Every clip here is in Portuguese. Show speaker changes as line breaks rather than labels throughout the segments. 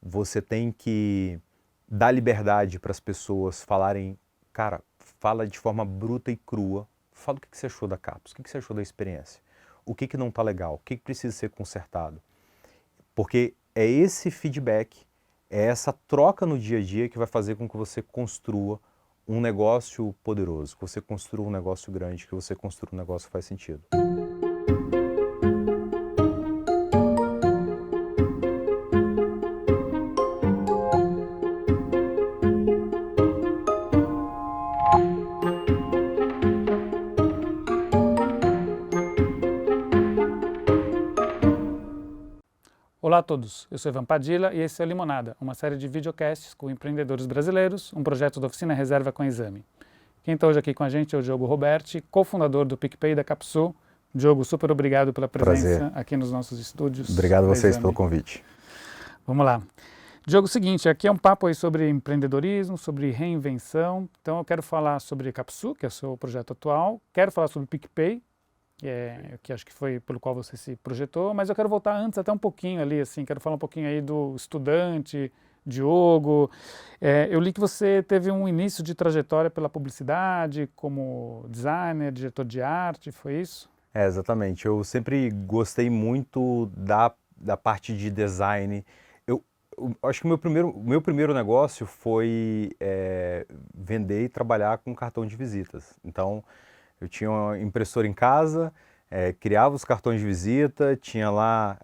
você tem que dar liberdade para as pessoas falarem, cara, fala de forma bruta e crua, fala o que você achou da CAPES, o que você achou da experiência, o que não está legal, o que precisa ser consertado. Porque é esse feedback, é essa troca no dia a dia que vai fazer com que você construa um negócio poderoso, que você construa um negócio grande, que você construa um negócio que faz sentido.
Olá a todos, eu sou Ivan Padilha e esse é o Limonada, uma série de videocasts com empreendedores brasileiros, um projeto da Oficina Reserva com Exame. Quem está hoje aqui com a gente é o Diogo Roberti, cofundador do PicPay e da Capsul. Diogo, super obrigado pela presença aqui nos nossos estúdios.
Obrigado a vocês pelo convite.
Vamos lá. Diogo, seguinte, aqui é um papo aí sobre empreendedorismo, sobre reinvenção. Então eu quero falar sobre a Capsul, que é o seu projeto atual, quero falar sobre o PicPay, que acho que foi pelo qual você se projetou, mas eu quero voltar antes até um pouquinho ali, assim, quero falar um pouquinho aí do estudante, Diogo. Eu li que você teve um início de trajetória pela publicidade, como designer, diretor de arte, foi isso?
Exatamente. Eu sempre gostei muito da parte de design. Eu acho que o meu primeiro negócio foi vender e trabalhar com cartão de visitas. Então, eu tinha uma impressora em casa, criava os cartões de visita, tinha lá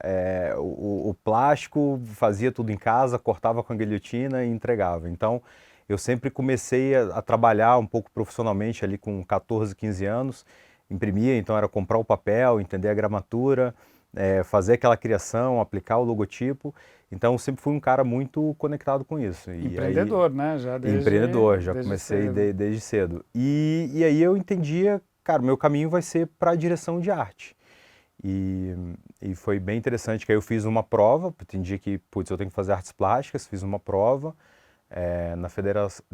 o plástico, fazia tudo em casa, cortava com a guilhotina e entregava. Então, eu sempre comecei a trabalhar um pouco profissionalmente ali com 14, 15 anos, imprimia, então era comprar o papel, entender a gramatura, fazer aquela criação, aplicar o logotipo. Então, eu sempre fui um cara muito conectado com isso.
Empreendedor, né?
Empreendedor, já
desde
comecei
cedo.
desde cedo. E aí eu entendia, cara, meu caminho vai ser para a direção de arte. E foi bem interessante que aí eu fiz uma prova, entendi que, putz, eu tenho que fazer artes plásticas, fiz uma prova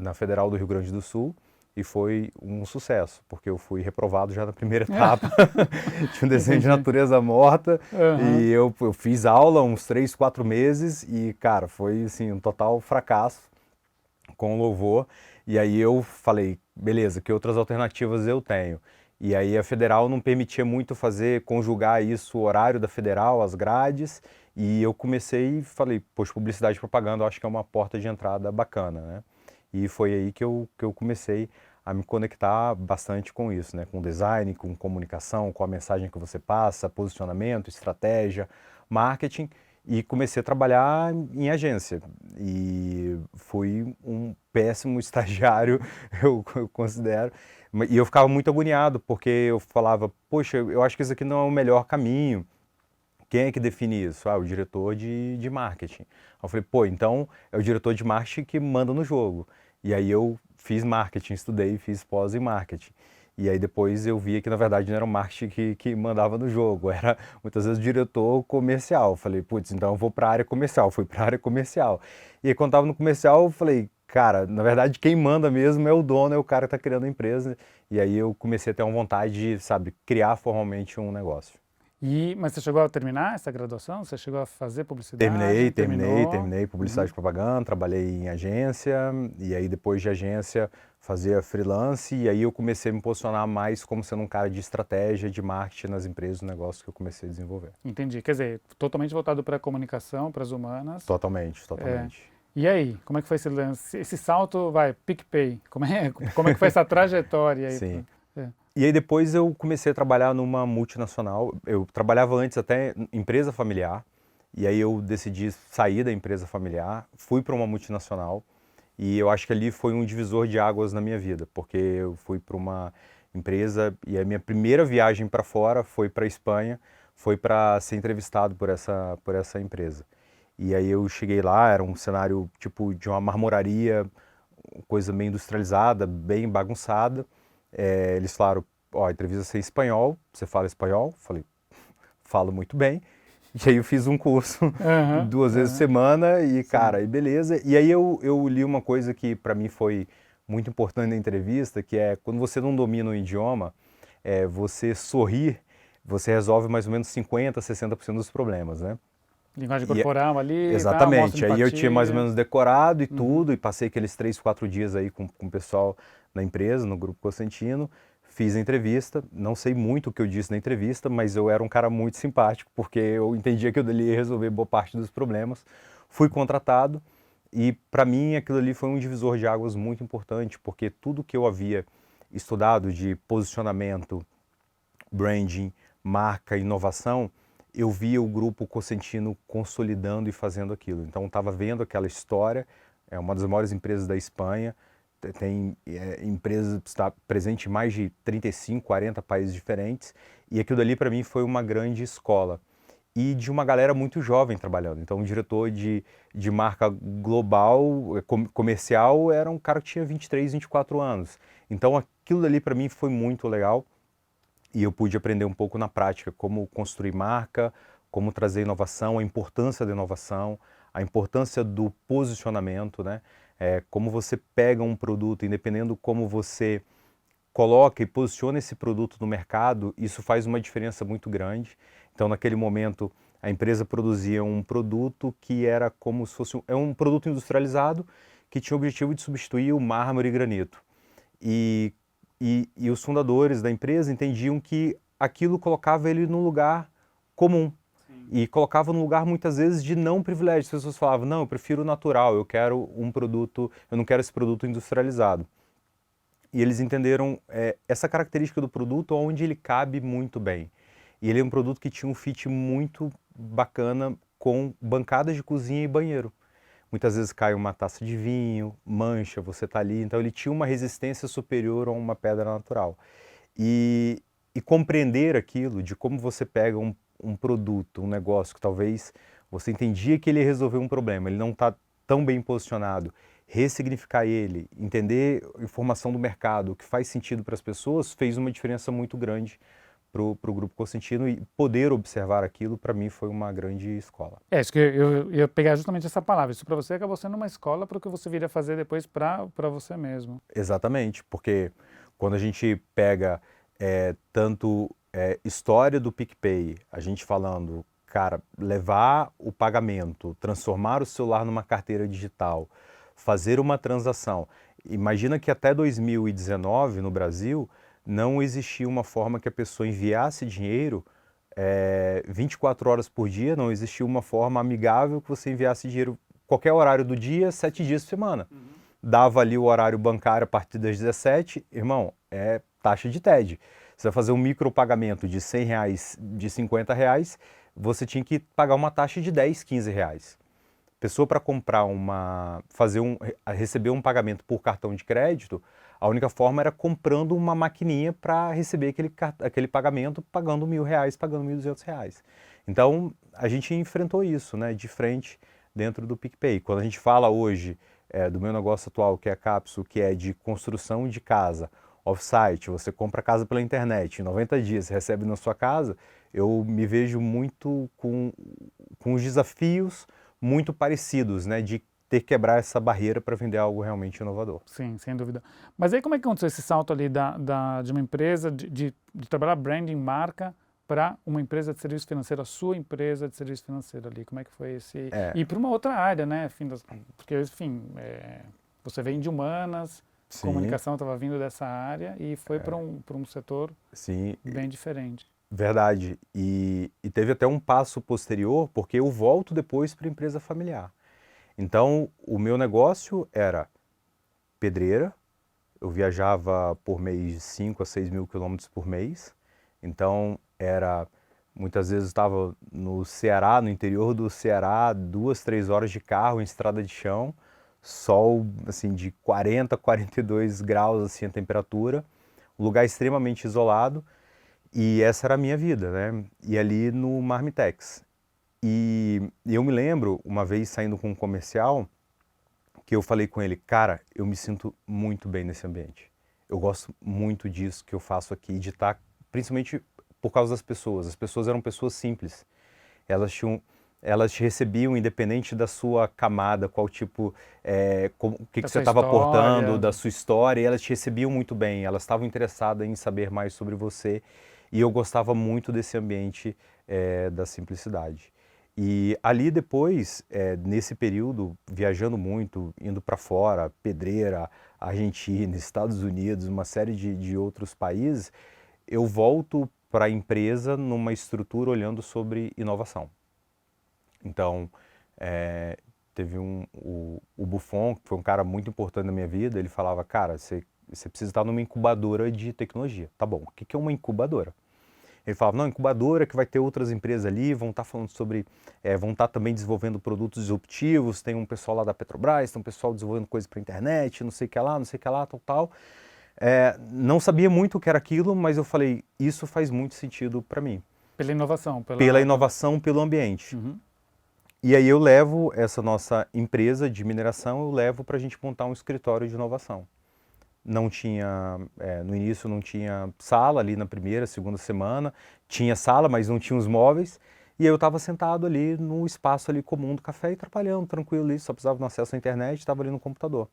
na Federal do Rio Grande do Sul e foi um sucesso, porque eu fui reprovado já na primeira etapa, tinha um desenho de natureza morta, e eu fiz aula uns 3, 4 meses e, cara, foi assim, um total fracasso com louvor. E aí eu falei, beleza, que outras alternativas eu tenho? E aí a Federal não permitia muito conjugar isso, o horário da Federal, as grades, e eu comecei e falei, poxa, publicidade e propaganda eu acho que é uma porta de entrada bacana, né? E foi aí que eu comecei a me conectar bastante com isso, né? Com design, com comunicação, com a mensagem que você passa, posicionamento, estratégia, marketing, e comecei a trabalhar em agência. E fui um péssimo estagiário, eu considero. E eu ficava muito agoniado, porque eu falava, poxa, eu acho que isso aqui não é o melhor caminho. Quem é que define isso? Ah, o diretor de marketing. Aí eu falei, pô, então é o diretor de marketing que manda no jogo. E aí eu fiz marketing, estudei, fiz pós em marketing. E aí depois eu via que na verdade não era o marketing que mandava no jogo, era muitas vezes o diretor comercial. Eu falei, putz, então eu vou para a área comercial, fui para a área comercial. E aí quando estava no comercial eu falei, cara, na verdade quem manda mesmo é o dono, é o cara que está criando a empresa. E aí eu comecei a ter uma vontade de, sabe, criar formalmente um negócio.
Mas você chegou a terminar essa graduação? Você chegou a fazer publicidade?
Terminei publicidade e propaganda, trabalhei em agência, e aí depois de agência fazia freelance, e aí eu comecei a me posicionar mais como sendo um cara de estratégia, de marketing nas empresas, no negócio que eu comecei a desenvolver.
Entendi. Quer dizer, totalmente voltado para a comunicação, para as humanas.
Totalmente.
E aí, como é que foi esse lance? Esse salto, PicPay, como é que foi essa trajetória aí?
Sim. E aí depois eu comecei a trabalhar numa multinacional. Eu trabalhava antes até em empresa familiar. E aí eu decidi sair da empresa familiar, fui para uma multinacional. E eu acho que ali foi um divisor de águas na minha vida, porque eu fui para uma empresa e a minha primeira viagem para fora foi para a Espanha, foi para ser entrevistado por essa empresa. E aí eu cheguei lá, era um cenário tipo de uma marmoraria, coisa meio industrializada, bem bagunçada. Eles falaram, ó, a entrevista vai ser em espanhol, você fala espanhol? Falei, falo muito bem. E aí eu fiz um curso 2 vezes por semana e, cara, e beleza. E aí eu li uma coisa que para mim foi muito importante na entrevista, que é quando você não domina o idioma, você sorrir, você resolve mais ou menos 50%, 60% dos problemas, né?
Linguagem corporal ali, tá, mostra
Exatamente, aí eu tinha mais ou
empatia.
menos decorado e tudo, e passei aqueles 3, 4 dias aí com o pessoal na empresa, no Grupo Cosentino, fiz a entrevista, não sei muito o que eu disse na entrevista, mas eu era um cara muito simpático, porque eu entendia que eu dali ia resolver boa parte dos problemas, fui contratado, e para mim aquilo ali foi um divisor de águas muito importante, porque tudo que eu havia estudado de posicionamento, branding, marca, inovação, eu via o grupo Cosentino consolidando e fazendo aquilo. Então, estava vendo aquela história, é uma das maiores empresas da Espanha, tem empresas, está presente em mais de 35, 40 países diferentes, e aquilo ali para mim foi uma grande escola. E de uma galera muito jovem trabalhando. Então, o diretor de marca global, comercial, era um cara que tinha 23, 24 anos. Então, aquilo ali para mim foi muito legal e eu pude aprender um pouco na prática como construir marca, como trazer inovação, a importância da inovação, a importância do posicionamento, né? Como você pega um produto, independendo como você coloca e posiciona esse produto no mercado, isso faz uma diferença muito grande. Então, naquele momento, a empresa produzia um produto que era como se fosse um produto industrializado que tinha o objetivo de substituir o mármore e granito. E, e os fundadores da empresa entendiam que aquilo colocava ele num lugar comum. Sim. E colocava num lugar, muitas vezes, de não privilégio. As pessoas falavam, não, eu prefiro o natural, eu quero um produto, eu não quero esse produto industrializado. E eles entenderam essa característica do produto onde ele cabe muito bem. E ele é um produto que tinha um fit muito bacana com bancadas de cozinha e banheiro. Muitas vezes cai uma taça de vinho, mancha, você está ali. Então ele tinha uma resistência superior a uma pedra natural. E compreender aquilo, de como você pega um produto, um negócio que talvez você entendia que ele ia resolver um problema, ele não está tão bem posicionado, ressignificar ele, entender a informação do mercado, o que faz sentido para as pessoas, fez uma diferença muito grande para o Grupo Cosentino e poder observar aquilo, para mim, foi uma grande escola.
Isso que eu ia pegar justamente essa palavra. Isso para você acabou sendo uma escola para o que você viria fazer depois para você mesmo.
Exatamente, porque quando a gente pega tanto história do PicPay, a gente falando, cara, levar o pagamento, transformar o celular numa carteira digital, fazer uma transação. Imagina que até 2019, no Brasil, não existia uma forma que a pessoa enviasse dinheiro 24 horas por dia, não existia uma forma amigável que você enviasse dinheiro qualquer horário do dia, 7 dias por semana. Dava ali o horário bancário a partir das 17, irmão, é taxa de TED. Você vai fazer um micropagamento de R$100, de R$50, você tinha que pagar uma taxa de 10, R$15. Pessoa para comprar receber um pagamento por cartão de crédito, a única forma era comprando uma maquininha para receber aquele pagamento, pagando R$1.000, pagando R$1.200. Então, a gente enfrentou isso, né, de frente dentro do PicPay. Quando a gente fala hoje do meu negócio atual, que é a Capsu, que é de construção de casa, off-site, você compra a casa pela internet, em 90 dias você recebe na sua casa, eu me vejo muito com os desafios muito parecidos, né, de ter que quebrar essa barreira para vender algo realmente inovador.
Sim, sem dúvida. Mas aí como é que aconteceu esse salto ali de uma empresa, de trabalhar branding, marca, para uma empresa de serviço financeiro, a sua empresa de serviço financeiro ali? Como é que foi esse... E para uma outra área, né? Porque, enfim, você vem de humanas,
Sim.
Comunicação estava vindo dessa área e foi para um setor
Sim.
bem diferente.
Verdade. E teve até um passo posterior, porque eu volto depois para a empresa familiar. Então, o meu negócio era pedreira, eu viajava por mês 5 a 6 mil quilômetros por mês. Então, muitas vezes estava no Ceará, no interior do Ceará, 2, 3 horas de carro em estrada de chão, sol assim de 40, 42 graus assim a temperatura, um lugar extremamente isolado. E essa era a minha vida, né? E ali no Marmitex. E eu me lembro, uma vez saindo com um comercial, que eu falei com ele, cara, eu me sinto muito bem nesse ambiente. Eu gosto muito disso que eu faço aqui, de estar, principalmente por causa das pessoas. As pessoas eram pessoas simples. Elas te recebiam independente da sua camada, qual tipo, o que você estava aportando, da sua história, e elas te recebiam muito bem. Elas estavam interessadas em saber mais sobre você. E eu gostava muito desse ambiente da simplicidade. E ali depois, nesse período, viajando muito, indo para fora, Pedreira, Argentina, Estados Unidos, uma série de outros países, eu volto para a empresa numa estrutura olhando sobre inovação. Então, teve o Buffon, que foi um cara muito importante na minha vida, ele falava, cara, você precisa estar numa incubadora de tecnologia. Tá bom, o que é uma incubadora? Ele falava, não, incubadora que vai ter outras empresas ali, vão estar falando sobre, vão estar também desenvolvendo produtos disruptivos, tem um pessoal lá da Petrobras, tem um pessoal desenvolvendo coisa para internet, não sei o que lá, não sei o que lá, tal, tal. Não sabia muito o que era aquilo, mas eu falei, isso faz muito sentido para mim.
Pela inovação.
Pela inovação, pelo ambiente.
Uhum.
E aí eu levo essa nossa empresa de mineração, eu levo para a gente montar um escritório de inovação. Não tinha, no início não tinha sala ali na primeira, segunda semana, tinha sala, mas não tinha os móveis, e aí eu estava sentado ali no espaço ali comum do café e trabalhando tranquilo ali, só precisava de um acesso à internet, estava ali no computador.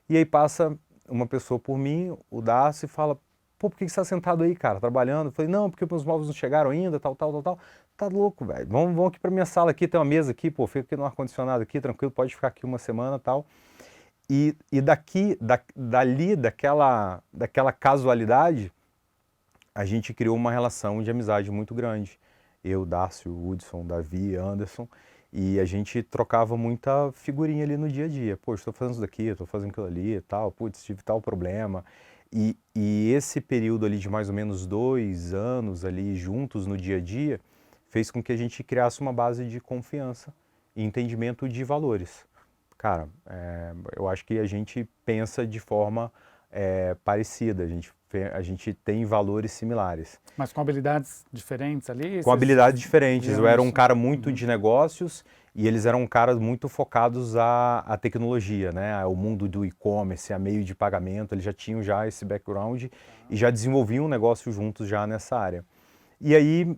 E aí passa uma pessoa por mim, o Darcy, e fala, pô, por que você está sentado aí, cara, trabalhando? Eu falei, não, porque meus móveis não chegaram ainda, tal, tal, tal, tal. Tá louco, velho, vamos aqui para minha sala aqui, tem uma mesa aqui, pô, fica aqui no ar-condicionado aqui, tranquilo, pode ficar aqui uma semana, tal. E dali, daquela casualidade, a gente criou uma relação de amizade muito grande. Eu, Darcy, Hudson, Davi, Anderson, e a gente trocava muita figurinha ali no dia a dia. Pô, estou fazendo isso daqui, estou fazendo aquilo ali e tal, putz, tive tal problema. E esse período ali de mais ou menos 2 anos ali juntos no dia a dia, fez com que a gente criasse uma base de confiança e entendimento de valores. Cara, eu acho que a gente pensa de forma parecida, a gente tem valores similares.
Mas com habilidades diferentes ali?
Com habilidades diferentes. Eu era um cara muito
Uhum.
de negócios e eles eram caras muito focados à tecnologia, né? Ao mundo do e-commerce, a meio de pagamento, eles já tinham já esse background e já desenvolviam um negócio juntos já nessa área. E aí,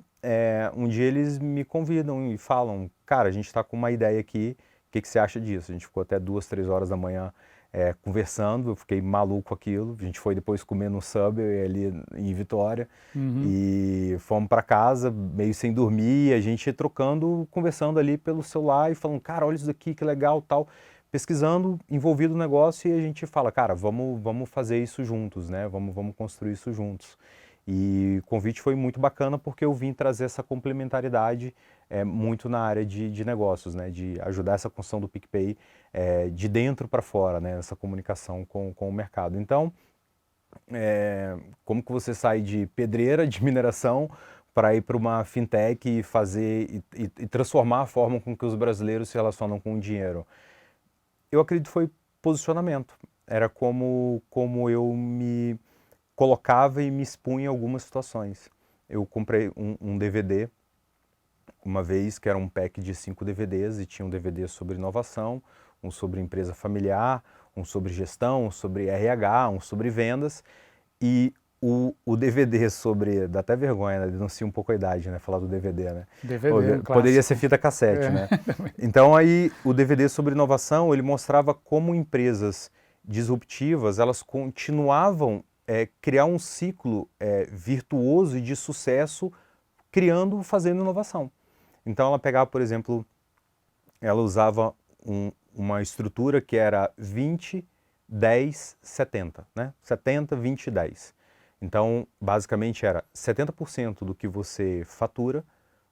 um dia eles me convidam e falam, cara, a gente está com uma ideia aqui, o que você acha disso? A gente ficou até 2, 3 horas da manhã conversando, eu fiquei maluco com aquilo. A gente foi depois comer no Subway ali em Vitória e fomos para casa meio sem dormir, a gente trocando, conversando ali pelo celular e falando, cara, olha isso daqui, que legal, tal. Pesquisando, envolvido no negócio e a gente fala, cara, vamos fazer isso juntos, né? Vamos construir isso juntos. E o convite foi muito bacana porque eu vim trazer essa complementaridade muito na área de negócios, né? De ajudar essa construção do PicPay de dentro para fora, né? Essa comunicação com o mercado. Então, como que você sai de pedreira, de mineração, para ir para uma fintech e fazer e transformar a forma com que os brasileiros se relacionam com o dinheiro? Eu acredito que foi posicionamento. Era como eu me colocava e me expunha em algumas situações. Eu comprei um DVD uma vez, que era um pack de 5 DVDs, e tinha um DVD sobre inovação, um sobre empresa familiar, um sobre gestão, um sobre RH, um sobre vendas, e o DVD sobre, dá até vergonha, né? Denuncia um pouco a idade, né? Falar do DVD, né?
DVD,
Poderia ser fita cassete, né? Então aí o DVD sobre inovação, ele mostrava como empresas disruptivas, elas continuavam criar um ciclo virtuoso e de sucesso fazendo inovação. Então ela pegava, por exemplo, ela usava uma estrutura que era 20, 10, 70, né? 70, 20, 10. Então, basicamente era 70% do que você fatura,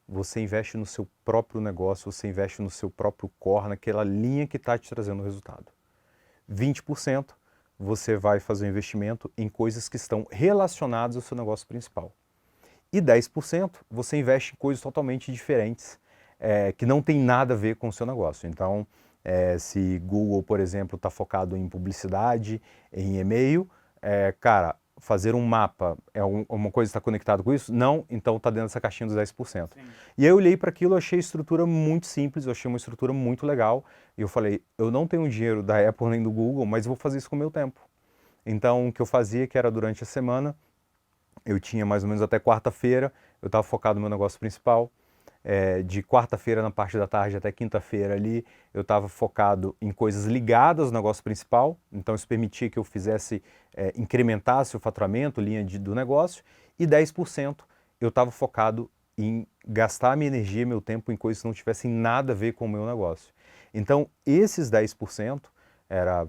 você investe no seu próprio negócio, você investe no seu próprio core, naquela linha que está te trazendo o resultado. 20% você vai fazer um investimento em coisas que estão relacionadas ao seu negócio principal. E 10% você investe em coisas totalmente diferentes, que não tem nada a ver com o seu negócio. Então, se Google, por exemplo, está focado em publicidade, em e-mail, cara, fazer um mapa uma coisa que está conectada com isso? Não, então está dentro dessa caixinha dos 10%. Sim. E aí eu olhei para aquilo, achei a estrutura muito simples, eu achei uma estrutura muito legal, e eu falei, eu não tenho dinheiro da Apple nem do Google, mas eu vou fazer isso com o meu tempo. Então, o que eu fazia, que era durante a semana, eu tinha mais ou menos até quarta-feira, eu estava focado no meu negócio principal. De quarta-feira na parte da tarde até quinta-feira ali, eu estava focado em coisas ligadas ao negócio principal, então isso permitia que eu fizesse, incrementasse o faturamento, linha do negócio, e 10% eu estava focado em gastar minha energia, meu tempo em coisas que não tivessem nada a ver com o meu negócio. Então, esses 10%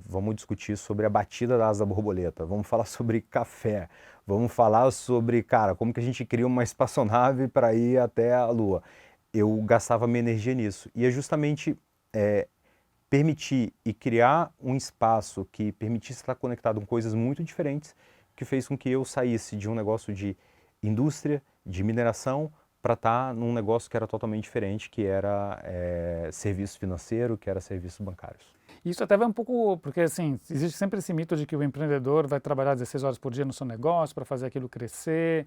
vamos discutir sobre a batida da asa da borboleta, vamos falar sobre café, vamos falar sobre, cara, como que a gente cria uma espaçonave para ir até a Lua. Eu gastava minha energia nisso. E é justamente permitir e criar um espaço que permitisse estar conectado com coisas muito diferentes, que fez com que eu saísse de um negócio de indústria, de mineração, para estar num negócio que era totalmente diferente, que era serviço financeiro, que era serviços bancários.
Isso até vai um pouco, porque assim, existe sempre esse mito de que o empreendedor vai trabalhar 16 horas por dia no seu negócio para fazer aquilo crescer.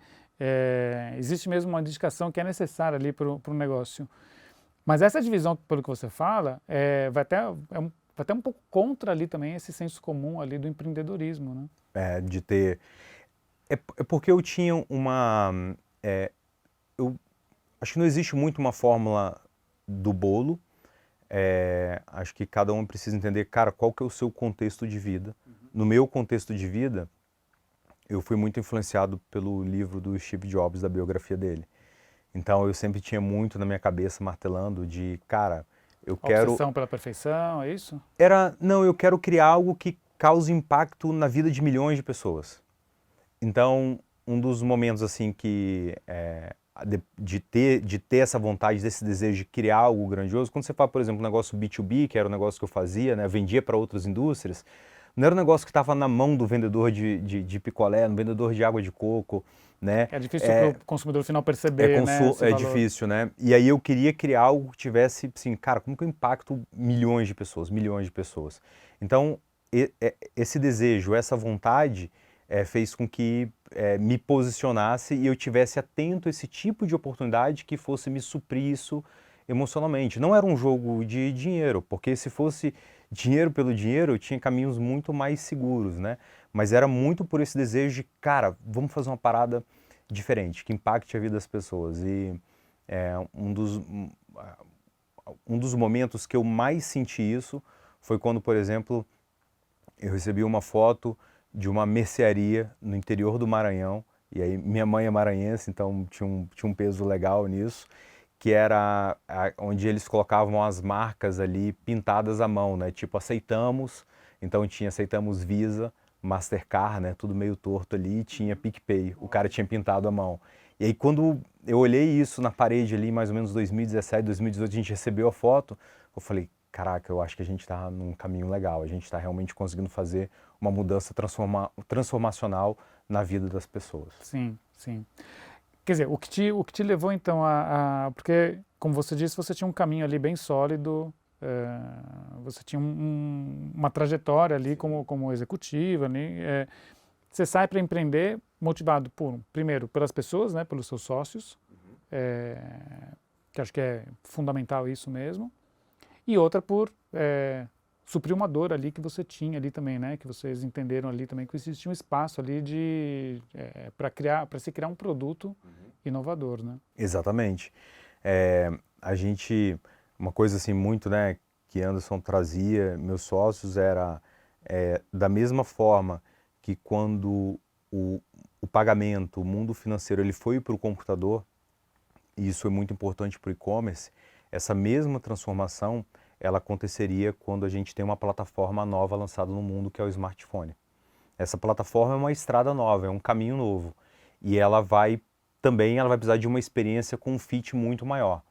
Existe mesmo uma dedicação que é necessária ali para o negócio. Mas essa divisão, pelo que você fala, vai até um pouco contra ali também esse senso comum ali do empreendedorismo, né?
De ter... É porque eu tinha eu acho que não existe muito uma fórmula do bolo. Acho que cada um precisa entender, cara, qual que é o seu contexto de vida. No meu contexto de vida, eu fui muito influenciado pelo livro do Steve Jobs, da biografia dele. Então eu sempre tinha muito na minha cabeça martelando de, cara, eu quero...
Obsessão pela perfeição, é isso?
Não, eu quero criar algo que cause impacto na vida de milhões de pessoas. Então, um dos momentos assim que de ter essa vontade, desse desejo de criar algo grandioso, quando você fala, por exemplo, um negócio B2B, que era um negócio que eu fazia, né, vendia para outras indústrias, não era um negócio que estava na mão do vendedor de picolé, no vendedor de água de coco, né?
É difícil para o consumidor final perceber, né, esse valor.
Difícil, né? E aí eu queria criar algo que tivesse, assim, cara, como que eu impacto milhões de pessoas? Então, esse desejo, essa vontade fez com que me posicionasse e eu tivesse atento a esse tipo de oportunidade que fosse me suprir isso emocionalmente. Não era um jogo de dinheiro, porque se fosse dinheiro pelo dinheiro, eu tinha caminhos muito mais seguros, né? Mas era muito por esse desejo de, cara, vamos fazer uma parada diferente, que impacte a vida das pessoas. E um dos momentos que eu mais senti isso foi quando, por exemplo, eu recebi uma foto de uma mercearia no interior do Maranhão, e aí minha mãe é maranhense, então tinha um peso legal nisso, que era onde eles colocavam as marcas ali pintadas à mão, né? Tipo, aceitamos, então aceitamos Visa, Mastercard, né? Tudo meio torto ali, e tinha PicPay, o cara tinha pintado à mão. E aí quando eu olhei isso na parede ali, mais ou menos 2017, 2018, a gente recebeu a foto, eu falei, caraca, eu acho que a gente está num caminho legal, a gente está realmente conseguindo fazer uma mudança transformacional na vida das pessoas.
Sim, sim. Quer dizer, o que te levou então porque, como você disse, você tinha um caminho ali bem sólido, você tinha uma trajetória ali como executiva, né? Você sai para empreender motivado primeiro, pelas pessoas, né, pelos seus sócios, que acho que é fundamental isso mesmo, e outra por suprir uma dor ali que você tinha ali também, né, que vocês entenderam ali também que existia um espaço ali para se criar um produto inovador, né?
Exatamente. Uma coisa assim muito, né, que Anderson trazia, meus sócios, era da mesma forma que quando o pagamento, o mundo financeiro, ele foi para o computador, e isso é muito importante para o e-commerce, essa mesma transformação, ela aconteceria quando a gente tem uma plataforma nova lançada no mundo, que é o smartphone. Essa plataforma é uma estrada nova, é um caminho novo, e ela vai precisar de uma experiência com um fit muito maior.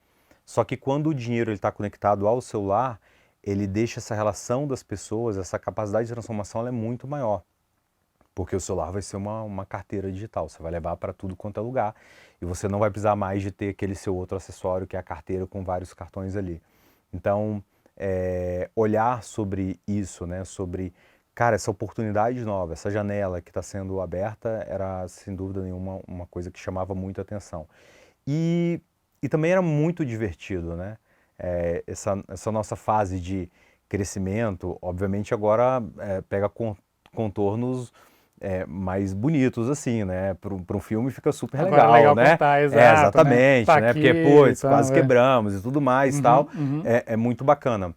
Só que quando o dinheiro está conectado ao celular, ele deixa essa relação das pessoas, essa capacidade de transformação, ela é muito maior. Porque o celular vai ser uma carteira digital, você vai levar para tudo quanto é lugar e você não vai precisar mais de ter aquele seu outro acessório que é a carteira com vários cartões ali. Então, olhar sobre isso, né, sobre, cara, essa oportunidade nova, essa janela que está sendo aberta era, sem dúvida nenhuma, uma coisa que chamava muito a atenção. E também era muito divertido, né? Essa nossa fase de crescimento, obviamente agora pega contornos mais bonitos, assim, né? Para um filme fica super
Agora
legal,
é legal
né?
contar, exato,
exatamente,
né? Tá
né?
aqui,
Porque, putz,
então,
quase quebramos e tudo mais e tal.
Uhum.
É muito bacana.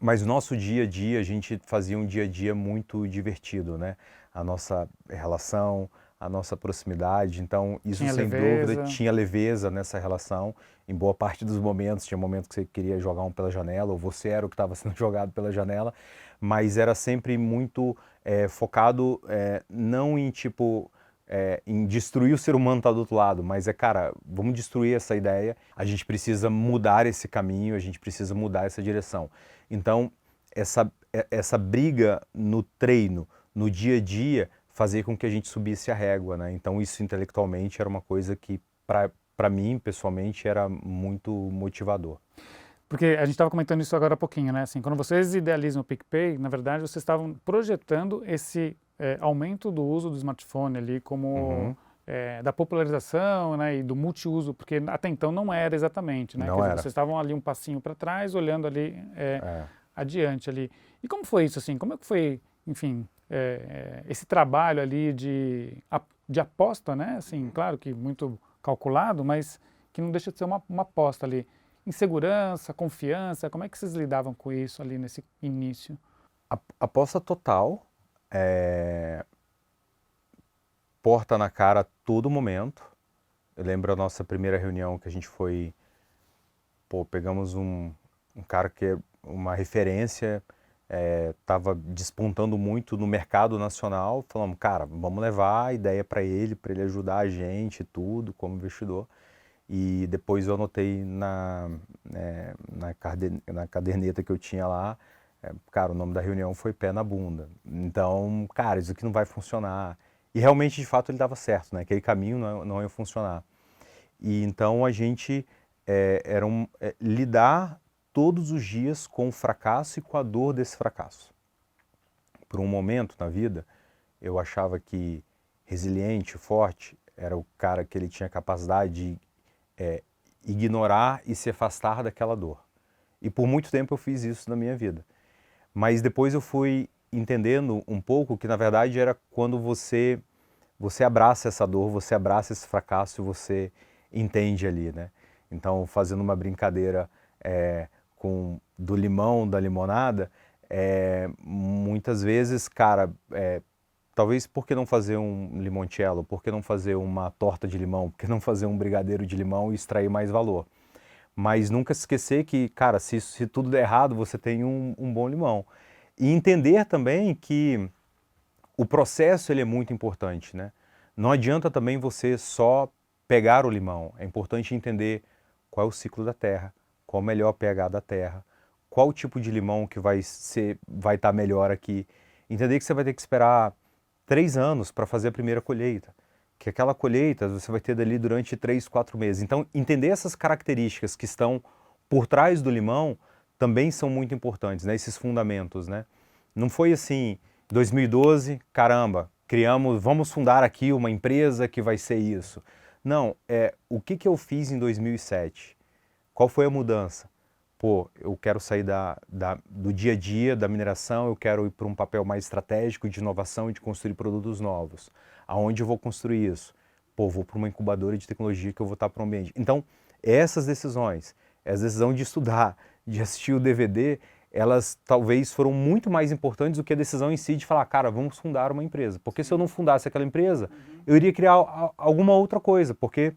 Mas o nosso dia a dia, a gente fazia um dia a dia muito divertido, né? A nossa relação, a nossa proximidade. Então, isso
Tinha
sem
leveza.
dúvida tinha leveza nessa relação. Em boa parte dos momentos, tinha momentos que você queria jogar um pela janela, ou você era o que estava sendo jogado pela janela, mas era sempre muito focado não em tipo em destruir o ser humano que tá do outro lado, mas cara, vamos destruir essa ideia, a gente precisa mudar esse caminho, a gente precisa mudar essa direção. Então, essa briga no treino, no dia a dia, fazia com que a gente subisse a régua, né? Então, isso intelectualmente era uma coisa que, para mim, pessoalmente, era muito motivador.
Porque a gente estava comentando isso agora há pouquinho, né? Assim, quando vocês idealizam o PicPay, na verdade, vocês estavam projetando esse aumento do uso do smartphone ali como da popularização, né, e do multiuso, porque até então não era exatamente, né?
Não
Quer dizer,
era.
vocês estavam ali um passinho para trás, olhando ali adiante ali. E como foi isso, assim? Como é que foi, enfim, esse trabalho ali de aposta, né? Assim, claro que muito calculado, mas que não deixa de ser uma aposta ali. Insegurança, confiança, como é que vocês lidavam com isso ali nesse início?
Aposta total, porta na cara a todo momento. Eu lembro a nossa primeira reunião que a gente foi, pegamos um cara que é uma referência, estava despontando muito no mercado nacional, falamos, cara, vamos levar a ideia para ele ajudar a gente, tudo, como investidor. E depois eu anotei na caderneta que eu tinha lá, cara, o nome da reunião foi Pé na Bunda. Então, cara, isso aqui não vai funcionar. E realmente, de fato, ele dava certo, né? Aquele caminho não ia funcionar. E então a gente lidar todos os dias com o fracasso e com a dor desse fracasso. Por um momento na vida, eu achava que resiliente, forte, era o cara que ele tinha capacidade de ignorar e se afastar daquela dor. E por muito tempo eu fiz isso na minha vida. Mas depois eu fui entendendo um pouco que na verdade era quando você abraça essa dor, você abraça esse fracasso e você entende ali, né? Então, fazendo uma brincadeira do limão, da limonada, muitas vezes, cara, talvez por que não fazer um limoncello, por que não fazer uma torta de limão, por que não fazer um brigadeiro de limão e extrair mais valor? Mas nunca se esquecer que, cara, se tudo der errado, você tem um bom limão. E entender também que o processo ele é muito importante, né? Não adianta também você só pegar o limão. É importante entender qual é o ciclo da terra, qual é o melhor pH da terra, qual o tipo de limão que vai estar melhor aqui. Entender que você vai ter que esperar 3 anos para fazer a primeira colheita. Que aquela colheita você vai ter dali durante 3, 4 meses. Então, entender essas características que estão por trás do limão também são muito importantes, né? Esses fundamentos, né? Não foi assim, 2012, caramba, vamos fundar aqui uma empresa que vai ser isso. Não, o que eu fiz em 2007? Qual foi a mudança? Eu quero sair do dia a dia, da mineração, eu quero ir para um papel mais estratégico de inovação e de construir produtos novos. Aonde eu vou construir isso? Vou para uma incubadora de tecnologia que eu vou estar para o ambiente. Então, essas decisões, essa decisão de estudar, de assistir o DVD, elas talvez foram muito mais importantes do que a decisão em si de falar, cara, vamos fundar uma empresa. Porque se eu não fundasse aquela empresa, eu iria criar alguma outra coisa, porque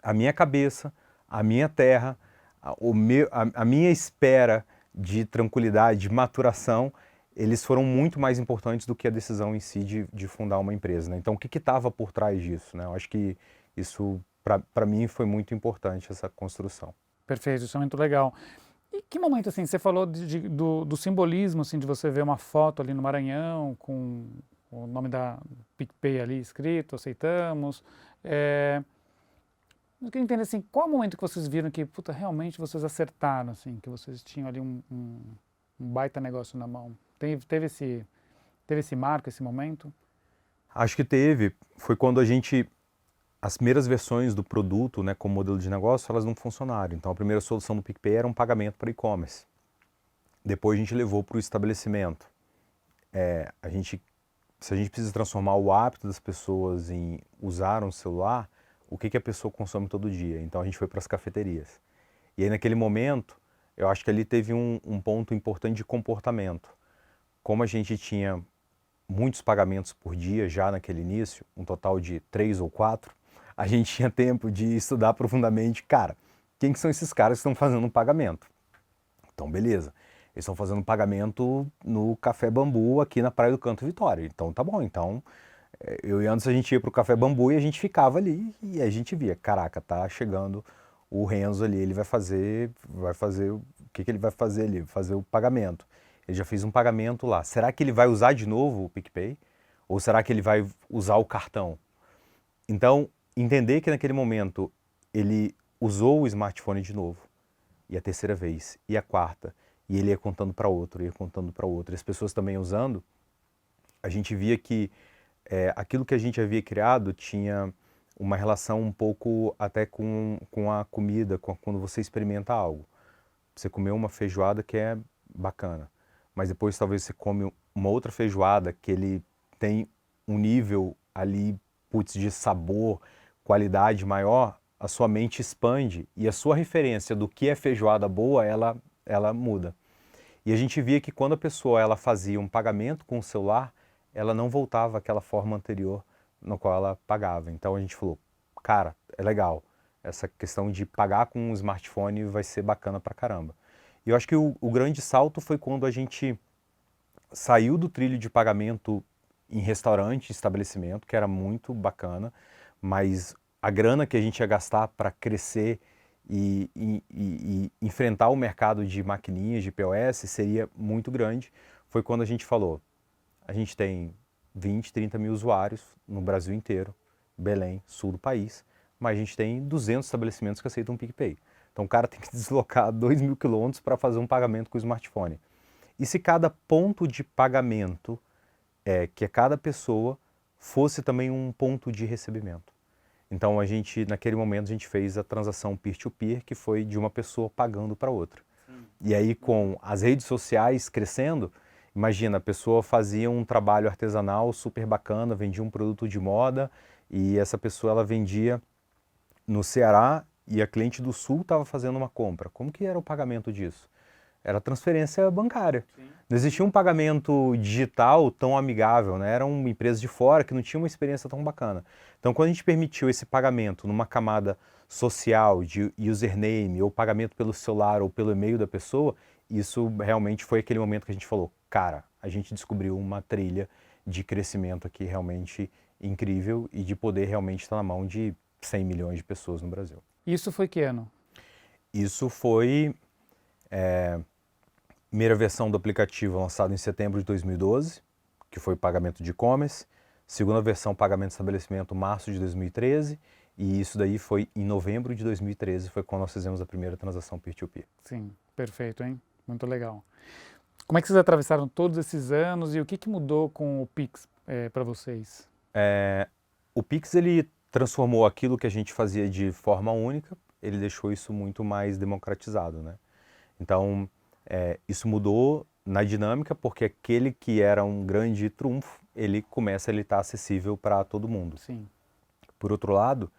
a minha cabeça, a minha terra, a minha espera de tranquilidade, de maturação, eles foram muito mais importantes do que a decisão em si de fundar uma empresa, né? Então, o que estava por trás disso, né? Eu acho que isso, para mim, foi muito importante, essa construção.
Perfeito, isso é muito legal. E que momento, assim, você falou do simbolismo, assim, de você ver uma foto ali no Maranhão com o nome da PicPay ali escrito, aceitamos. Eu queria entender, assim, qual o momento que vocês viram que, puta, realmente vocês acertaram, assim, que vocês tinham ali um baita negócio na mão? Teve esse marco, esse momento?
Acho que foi quando as primeiras versões do produto, né, como modelo de negócio, elas não funcionaram. Então, a primeira solução do PicPay era um pagamento para e-commerce. Depois a gente levou para o estabelecimento. Se a gente precisa transformar o hábito das pessoas em usar um celular, o que a pessoa consome todo dia? Então, a gente foi para as cafeterias. E aí, naquele momento, eu acho que ali teve um ponto importante de comportamento. Como a gente tinha muitos pagamentos por dia já naquele início, um total de 3 ou 4, a gente tinha tempo de estudar profundamente, cara, quem que são esses caras que estão fazendo um pagamento? Então, beleza. Eles estão fazendo um pagamento no Café Bambu aqui na Praia do Canto Vitória. Então, tá bom. Então, eu e antes a gente ia pro Café Bambu e a gente ficava ali e a gente via, caraca, tá chegando o Renzo ali, ele vai fazer o que que ele vai fazer ali? Vai fazer o pagamento. Ele já fez um pagamento lá. Será que ele vai usar de novo o PicPay? Ou será que ele vai usar o cartão? Então, entender que naquele momento ele usou o smartphone de novo, e a terceira vez, e a quarta, e ele ia contando para outro, ia contando para outro, e as pessoas também usando, a gente via que aquilo que a gente havia criado tinha uma relação um pouco até com a comida, quando você experimenta algo. Você comeu uma feijoada que é bacana, mas depois talvez você come uma outra feijoada que ele tem um nível ali, putz, de sabor, qualidade maior, a sua mente expande e a sua referência do que é feijoada boa, ela muda. E a gente via que quando a pessoa ela fazia um pagamento com o celular, ela não voltava àquela forma anterior no qual ela pagava. Então a gente falou, cara, é legal, essa questão de pagar com um smartphone vai ser bacana pra caramba. E eu acho que o grande salto foi quando a gente saiu do trilho de pagamento em restaurante, estabelecimento, que era muito bacana, mas a grana que a gente ia gastar para crescer e enfrentar o mercado de maquininhas, de POS, seria muito grande. Foi quando a gente falou, a gente tem 20, 30 mil usuários no Brasil inteiro, Belém, sul do país, mas a gente tem 200 estabelecimentos que aceitam PicPay. Então o cara tem que deslocar 2.000 quilômetros para fazer um pagamento com o smartphone. E se cada ponto de pagamento que cada pessoa fosse também um ponto de recebimento? Então naquele momento, a gente fez a transação peer-to-peer, que foi de uma pessoa pagando para outra. E aí, com as redes sociais crescendo, imagina, a pessoa fazia um trabalho artesanal super bacana, vendia um produto de moda, e essa pessoa ela vendia no Ceará e a cliente do Sul estava fazendo uma compra. Como que era o pagamento disso? Era transferência bancária. Sim. Não existia um pagamento digital tão amigável, né? Era uma empresa de fora que não tinha uma experiência tão bacana. Então, quando a gente permitiu esse pagamento numa camada social de username, ou pagamento pelo celular ou pelo e-mail da pessoa, isso realmente foi aquele momento que a gente falou, cara, a gente descobriu uma trilha de crescimento aqui realmente incrível e de poder realmente estar na mão de 100 milhões de pessoas no Brasil.
Isso foi que ano?
Isso foi primeira versão do aplicativo lançada em setembro de 2012, que foi pagamento de e-commerce. Segunda versão, pagamento de estabelecimento, março de 2013. E isso daí foi em novembro de 2013, foi quando nós fizemos a primeira transação peer-to-peer.
Sim, perfeito, hein? Muito legal. Como é que vocês atravessaram todos esses anos e o que mudou com o Pix para vocês?
O Pix, ele transformou aquilo que a gente fazia de forma única, ele deixou isso muito mais democratizado, né? Então, isso mudou na dinâmica, porque aquele que era um grande trunfo, ele começa a estar acessível para todo mundo.
Sim.
Por outro lado,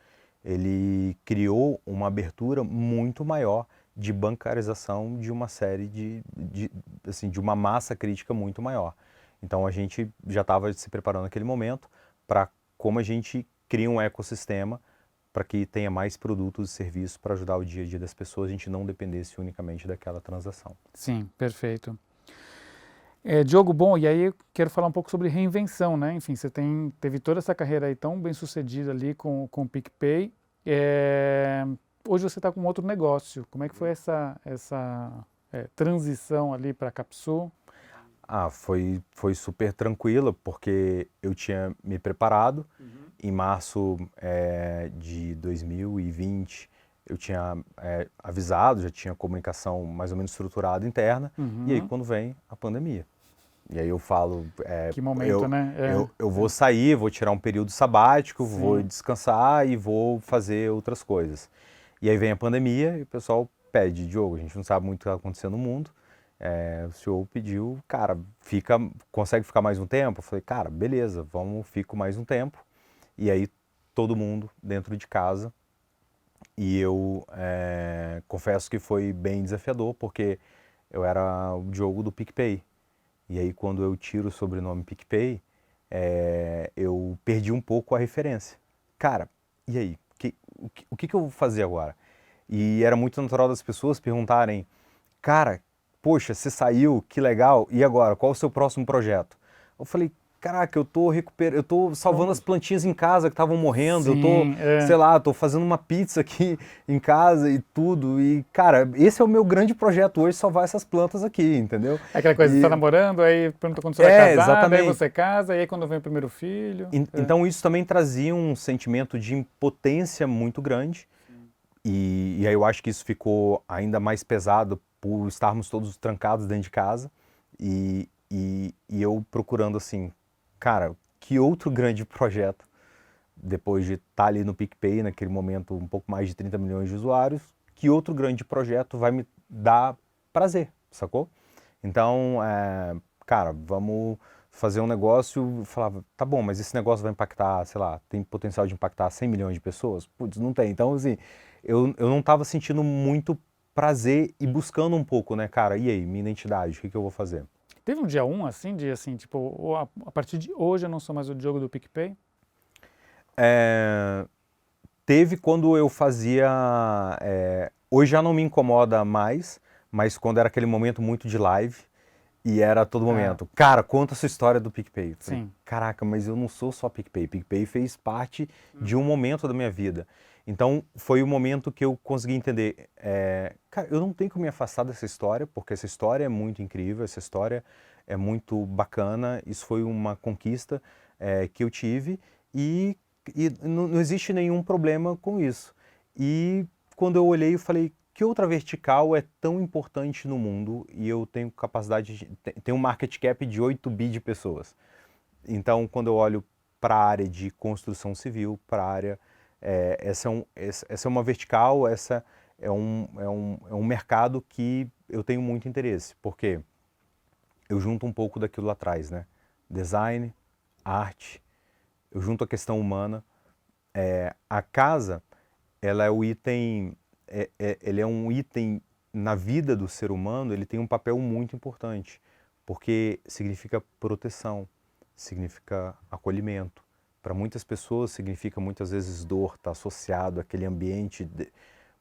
ele criou uma abertura muito maior de bancarização de uma série de uma massa crítica muito maior. Então a gente já estava se preparando naquele momento para como a gente cria um ecossistema para que tenha mais produtos e serviços para ajudar o dia a dia das pessoas, a gente não dependesse unicamente daquela transação.
Sim, perfeito. Diogo, bom, e aí eu quero falar um pouco sobre reinvenção, né? Enfim, você teve toda essa carreira aí tão bem sucedida ali com o PicPay. Hoje você está com outro negócio. Como é que foi essa transição ali para a Capsul?
Foi super tranquila, porque eu tinha me preparado. Em março de 2020, eu tinha avisado, já tinha comunicação mais ou menos estruturada interna, e aí quando vem a pandemia. E aí eu falo...
que momento, né?
Eu vou sair, vou tirar um período sabático,
Sim.
vou descansar e vou fazer outras coisas. E aí vem a pandemia e o pessoal pede, Diogo, a gente não sabe muito o que está acontecendo no mundo, o senhor pediu, cara, consegue ficar mais um tempo? Eu falei, cara, beleza, fico mais um tempo. E aí todo mundo dentro de casa. E eu confesso que foi bem desafiador, porque eu era o Diogo do PicPay. E aí quando eu tiro o sobrenome PicPay, eu perdi um pouco a referência. Cara, e aí? O que eu vou fazer agora? E era muito natural das pessoas perguntarem, cara, poxa, você saiu, que legal, e agora? Qual o seu próximo projeto? Eu falei, caraca, eu tô salvando as plantinhas em casa que estavam morrendo, eu tô,
Sim,
sei lá, tô fazendo uma pizza aqui em casa e tudo, e cara, esse é o meu grande projeto hoje, salvar essas plantas aqui, entendeu?
é aquela coisa, você está
E
namorando, aí pergunta quando você vai casar, daí
exatamente.
você casa, e aí quando vem o primeiro filho.
Então isso também trazia um sentimento de impotência muito grande, e aí eu acho que isso ficou ainda mais pesado por estarmos todos trancados dentro de casa e eu procurando assim, cara, que outro grande projeto, depois de estar ali no PicPay, naquele momento um pouco mais de 30 milhões de usuários, que outro grande projeto vai me dar prazer, sacou? Então, cara, vamos fazer um negócio, eu falava, tá bom, mas esse negócio vai impactar, sei lá, tem potencial de impactar 100 milhões de pessoas? Putz, não tem. Então, assim, eu não estava sentindo muito prazer e buscando um pouco, né, cara, e aí, minha identidade, o que eu vou fazer?
Teve um dia assim, dia assim, tipo, a partir de hoje eu não sou mais o Diogo do PicPay?
É, teve quando eu fazia. Hoje já não me incomoda mais, mas quando era aquele momento muito de live e era a todo
Ah,
momento. Cara, conta a sua história do PicPay. Eu falei,
sim.
caraca, mas eu não sou só PicPay. PicPay fez parte de um momento da minha vida. Então foi o momento que eu consegui entender. Cara, eu não tenho como me afastar dessa história, porque essa história é muito incrível, essa história é muito bacana. Isso foi uma conquista que eu tive e, não existe nenhum problema com isso. E quando eu olhei, eu falei, que outra vertical é tão importante no mundo e eu tenho capacidade de, tenho um market cap de 8 bi de pessoas. Então, quando eu olho para a área de construção civil, para a área, essa é uma vertical, essa é um mercado que eu tenho muito interesse, porque eu junto um pouco daquilo lá atrás, né? Design, arte, eu junto a questão humana. A casa, ela é o item, ele é um item na vida do ser humano, ele tem um papel muito importante, porque significa proteção, significa acolhimento. Para muitas pessoas significa muitas vezes dor, está associado àquele ambiente,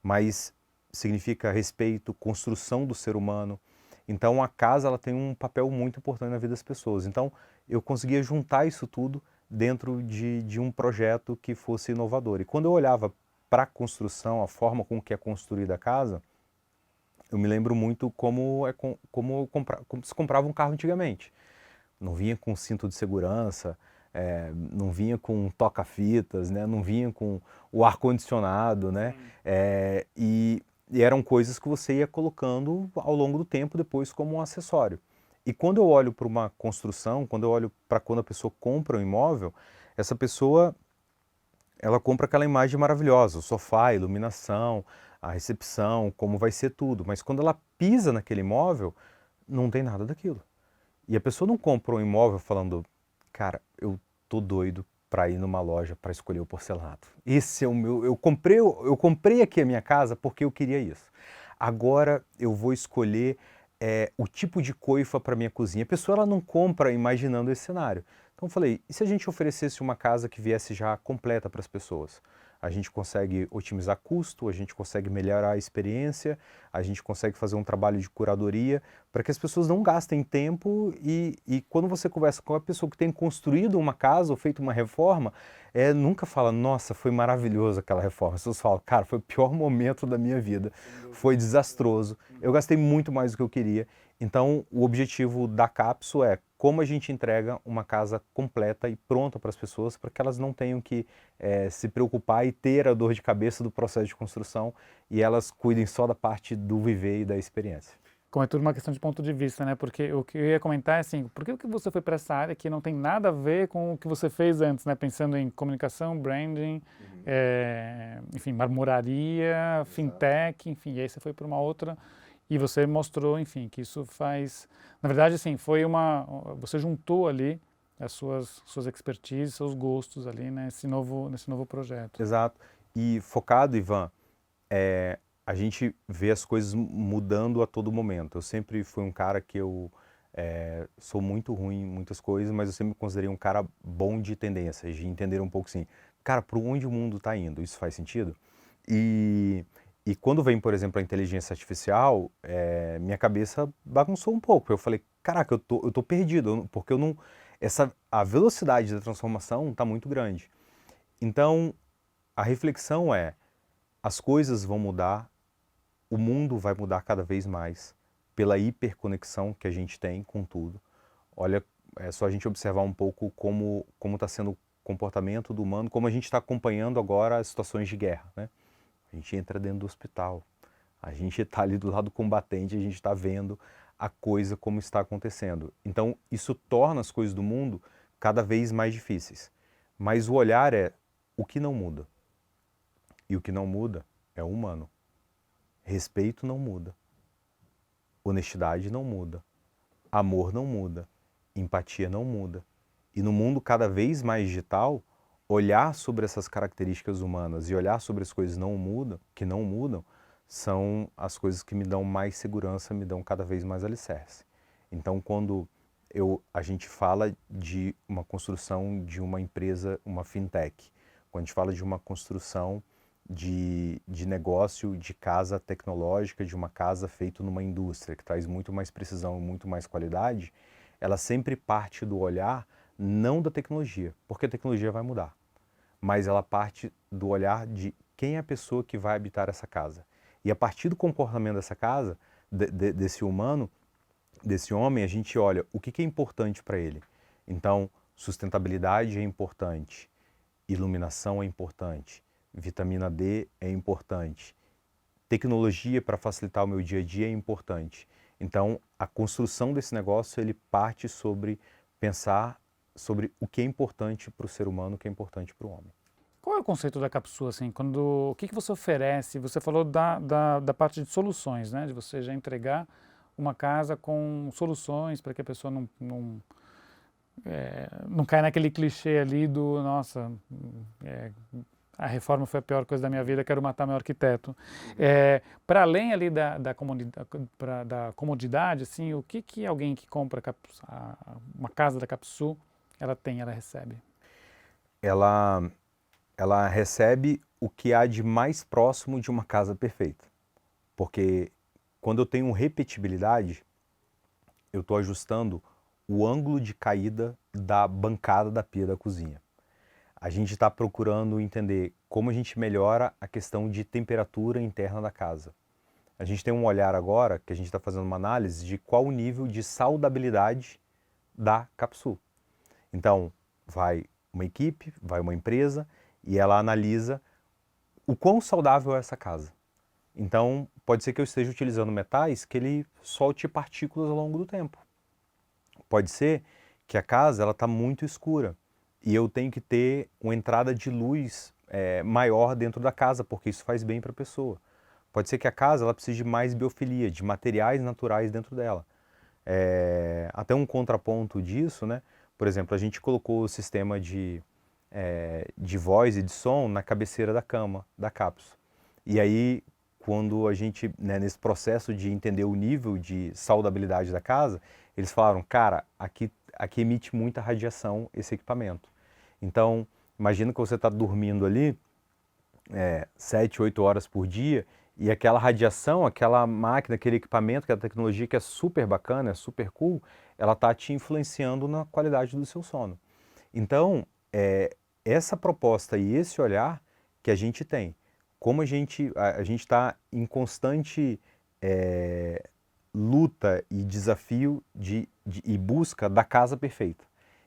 mas significa respeito, construção do ser humano. Então a casa ela tem um papel muito importante na vida das pessoas. Então eu conseguia juntar isso tudo dentro de um projeto que fosse inovador. E quando eu olhava para a construção, a forma com que é construída a casa, eu me lembro muito como se comprava um carro antigamente. Não vinha com cinto de segurança, não vinha com toca-fitas, né? Não vinha com o ar-condicionado, né? E eram coisas que você ia colocando ao longo do tempo depois como um acessório. E quando eu olho para uma construção, quando eu olho para quando a pessoa compra um imóvel, essa pessoa ela compra aquela imagem maravilhosa, o sofá, a iluminação, a recepção, como vai ser tudo. Mas quando ela pisa naquele imóvel, não tem nada daquilo. E a pessoa não compra um imóvel falando, cara, eu tô doido para ir numa loja para escolher o porcelanato. Esse é o meu, eu comprei aqui a minha casa porque eu queria isso. Agora eu vou escolher o tipo de coifa para minha cozinha. A pessoa ela não compra imaginando esse cenário. Então eu falei, e se a gente oferecesse uma casa que viesse já completa para as pessoas? A gente consegue otimizar custo, a gente consegue melhorar a experiência, a gente consegue fazer um trabalho de curadoria para que as pessoas não gastem tempo e quando você conversa com a pessoa que tem construído uma casa ou feito uma reforma, nunca fala, nossa, foi maravilhoso aquela reforma. As pessoas falam, cara, foi o pior momento da minha vida, foi desastroso, eu gastei muito mais do que eu queria. Então, o objetivo da Capsule é como a gente entrega uma casa completa e pronta para as pessoas, para que elas não tenham que se preocupar e ter a dor de cabeça do processo de construção e elas cuidem só da parte do viver e da experiência.
Como é tudo uma questão de ponto de vista, né? Porque o que eu ia comentar é assim, por que você foi para essa área que não tem nada a ver com o que você fez antes, né? Pensando em comunicação, branding, enfim, marmoraria, fintech, enfim, e aí você foi para uma outra e você mostrou, enfim, que isso faz... Na verdade, assim, você juntou ali as suas expertises, seus gostos ali nesse novo projeto.
Exato. E focado, Ivan, a gente vê as coisas mudando a todo momento. Eu sempre fui um cara que eu Sou muito ruim em muitas coisas, mas eu sempre me considerei um cara bom de tendências, de entender um pouco assim, cara, para onde o mundo está indo? Isso faz sentido? E, e quando vem, por exemplo, a inteligência artificial, minha cabeça bagunçou um pouco. Eu falei, caraca, eu tô perdido, porque eu não, a velocidade da transformação está muito grande. Então, a reflexão é, as coisas vão mudar, o mundo vai mudar cada vez mais pela hiperconexão que a gente tem com tudo. Olha, é só a gente observar um pouco como está sendo o comportamento do humano, como a gente está acompanhando agora as situações de guerra, né? A gente entra dentro do hospital, a gente está ali do lado do combatente, a gente está vendo a coisa como está acontecendo. Então, isso torna as coisas do mundo cada vez mais difíceis. Mas o olhar é o que não muda. E o que não muda é o humano. Respeito não muda. Honestidade não muda. Amor não muda. Empatia não muda. E no mundo cada vez mais digital, olhar sobre essas características humanas e olhar sobre as coisas que não mudam, são as coisas que me dão mais segurança, me dão cada vez mais alicerce. Então, quando a gente fala de uma construção de uma empresa, uma fintech, quando a gente fala de uma construção de negócio de casa tecnológica, de uma casa feita numa indústria que traz muito mais precisão e muito mais qualidade, ela sempre parte do olhar não da tecnologia, porque a tecnologia vai mudar, mas ela parte do olhar de quem é a pessoa que vai habitar essa casa. E a partir do comportamento dessa casa, desse humano, desse homem, a gente olha o que é importante para ele. Então, sustentabilidade é importante, iluminação é importante, vitamina D é importante, tecnologia para facilitar o meu dia a dia é importante. Então, a construção desse negócio, ele parte sobre pensar sobre o que é importante para o ser humano, o que é importante para o homem.
Qual é o conceito da Capsule, assim, o que você oferece? Você falou da parte de soluções, né? De você já entregar uma casa com soluções para que a pessoa não caia naquele clichê ali do, nossa, a reforma foi a pior coisa da minha vida, quero matar meu arquiteto. Para além ali da comodidade, assim, o que alguém que compra uma casa da Capsule, ela recebe?
Ela recebe o que há de mais próximo de uma casa perfeita. Porque quando eu tenho repetibilidade, eu estou ajustando o ângulo de caída da bancada da pia da cozinha. A gente está procurando entender como a gente melhora a questão de temperatura interna da casa. A gente tem um olhar agora, que a gente está fazendo uma análise de qual o nível de saudabilidade da Capsule. Então, vai uma equipe, vai uma empresa e ela analisa o quão saudável é essa casa. Então, pode ser que eu esteja utilizando metais que ele solte partículas ao longo do tempo. Pode ser que a casa está muito escura e eu tenho que ter uma entrada de luz maior dentro da casa, porque isso faz bem para a pessoa. Pode ser que a casa ela precise de mais biofilia, de materiais naturais dentro dela. Até um contraponto disso, né? Por exemplo, a gente colocou o sistema de voz e de som na cabeceira da cama, da cápsula. E aí, quando a gente, né, nesse processo de entender o nível de saudabilidade da casa, eles falaram, cara, aqui emite muita radiação esse equipamento. Então, imagina que você está dormindo ali 7, 8 horas por dia e aquela radiação, aquela máquina, aquele equipamento, aquela tecnologia que é super bacana, é super cool, ela está te influenciando na qualidade do seu sono. Então, essa proposta e esse olhar que a gente tem, como a gente está em constante luta e desafio e busca da casa perfeita.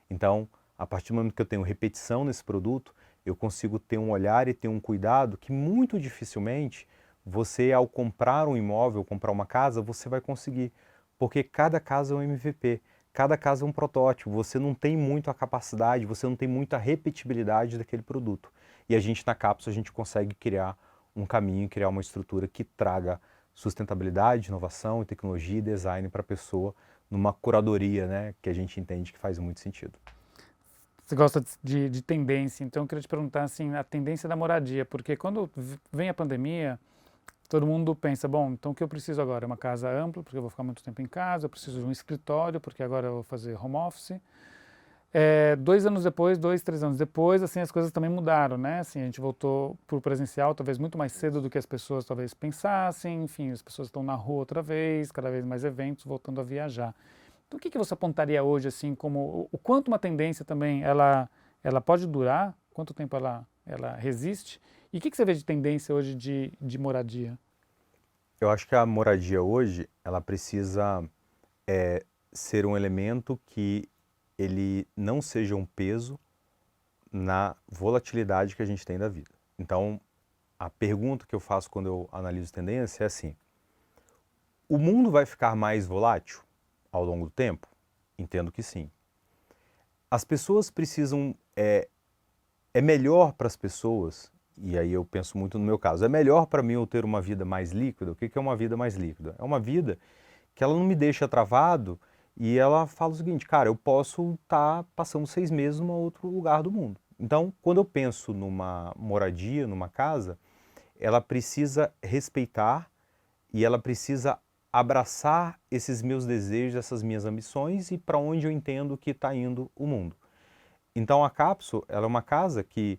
Então, a partir do momento que eu tenho repetição nesse produto, eu consigo ter um olhar e ter um cuidado que muito dificilmente você, ao comprar um imóvel, comprar uma casa, você vai conseguir. Porque cada casa é um MVP, cada casa é um protótipo, você não tem muito a capacidade, você não tem muita repetibilidade daquele produto. E a gente na Cápsula, a gente consegue criar um caminho, criar uma estrutura que traga sustentabilidade, inovação, tecnologia e design para a pessoa numa curadoria, né, que a gente entende que faz muito sentido.
Você gosta de tendência, então eu queria te perguntar assim, a tendência da moradia, porque quando vem a pandemia, todo mundo pensa, bom, então o que eu preciso agora? É uma casa ampla, porque eu vou ficar muito tempo em casa, eu preciso de um escritório, porque agora eu vou fazer home office. 2 anos depois, 3 anos depois, assim, as coisas também mudaram, né? Assim, a gente voltou para o presencial, talvez muito mais cedo do que as pessoas talvez pensassem, enfim, as pessoas estão na rua outra vez, cada vez mais eventos, voltando a viajar. Então, o que você apontaria hoje, assim, como o quanto uma tendência também, ela pode durar, quanto tempo ela resiste? E o que você vê de tendência hoje de moradia?
Eu acho que a moradia hoje, ela precisa ser um elemento que ele não seja um peso na volatilidade que a gente tem da vida. Então, a pergunta que eu faço quando eu analiso tendência é assim: o mundo vai ficar mais volátil ao longo do tempo? Entendo que sim. As pessoas precisam. É melhor para as pessoas, e aí eu penso muito no meu caso, é melhor para mim eu ter uma vida mais líquida? O que é uma vida mais líquida? É uma vida que ela não me deixa travado e ela fala o seguinte, cara, eu posso estar passando 6 meses em outro lugar do mundo. Então, quando eu penso numa moradia, numa casa, ela precisa respeitar e ela precisa abraçar esses meus desejos, essas minhas ambições e para onde eu entendo que está indo o mundo. Então a Capsule, ela é uma casa que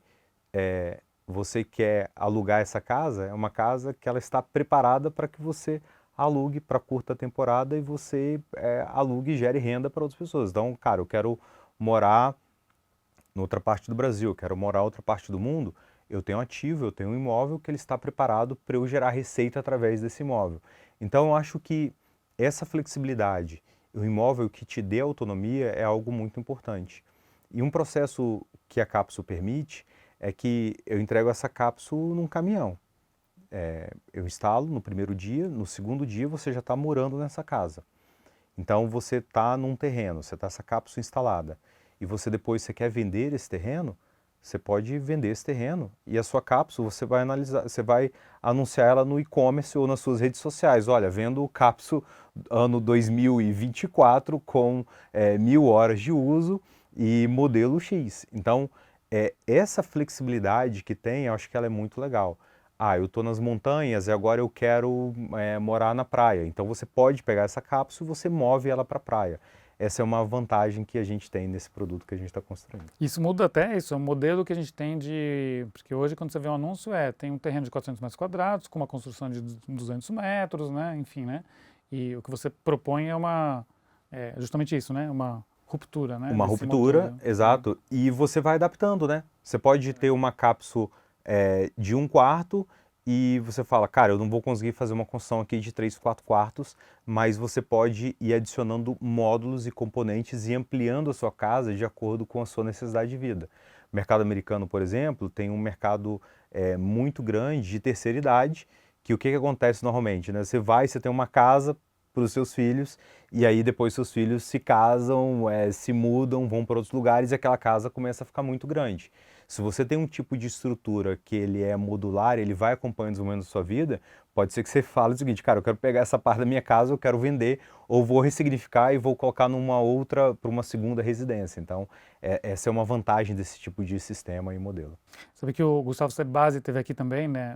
você quer alugar essa casa, é uma casa que ela está preparada para que você alugue para curta temporada e você alugue e gere renda para outras pessoas. Então, cara, eu quero morar em outra parte do Brasil, eu quero morar em outra parte do mundo, eu tenho ativo, eu tenho um imóvel que ele está preparado para eu gerar receita através desse imóvel. Então, eu acho que essa flexibilidade, o imóvel que te dê autonomia é algo muito importante. E um processo que a Capsule permite é que eu entrego essa cápsula num caminhão. Eu instalo no primeiro dia, no segundo dia você já está morando nessa casa. Então você está num terreno, você está essa cápsula instalada e você quer vender esse terreno, você pode vender esse terreno e a sua cápsula você vai analisar, você vai anunciar ela no e-commerce ou nas suas redes sociais. Olha, vendo cápsula ano 2024 com 1.000 horas de uso e modelo X. Então essa flexibilidade que tem, eu acho que ela é muito legal. Eu estou nas montanhas e agora eu quero morar na praia. Então você pode pegar essa cápsula e você move ela para a praia. Essa é uma vantagem que a gente tem nesse produto que a gente está construindo.
Isso muda até isso, é um modelo que a gente tem de... Porque hoje quando você vê um anúncio, tem um terreno de 400 metros quadrados, com uma construção de 200 metros, né? Enfim, né? E o que você propõe é justamente isso, né? Uma ruptura, né?
Uma ruptura, exato. E você vai adaptando, né? Você pode ter uma cápsula de 1 quarto e você fala, cara, eu não vou conseguir fazer uma construção aqui de 3, 4 quartos, mas você pode ir adicionando módulos e componentes e ampliando a sua casa de acordo com a sua necessidade de vida. O mercado americano, por exemplo, tem um mercado muito grande de terceira idade, que o que acontece normalmente, né? Você tem uma casa para os seus filhos e aí depois seus filhos se casam, se mudam, vão para outros lugares e aquela casa começa a ficar muito grande. Se você tem um tipo de estrutura que ele é modular, ele vai acompanhando o desenvolvimento da sua vida, pode ser que você fale o seguinte, cara, eu quero pegar essa parte da minha casa, eu quero vender, ou vou ressignificar e vou colocar numa outra, para uma segunda residência. Então, essa é uma vantagem desse tipo de sistema e modelo.
Sabe que o Gustavo Cerbasi esteve aqui também, né,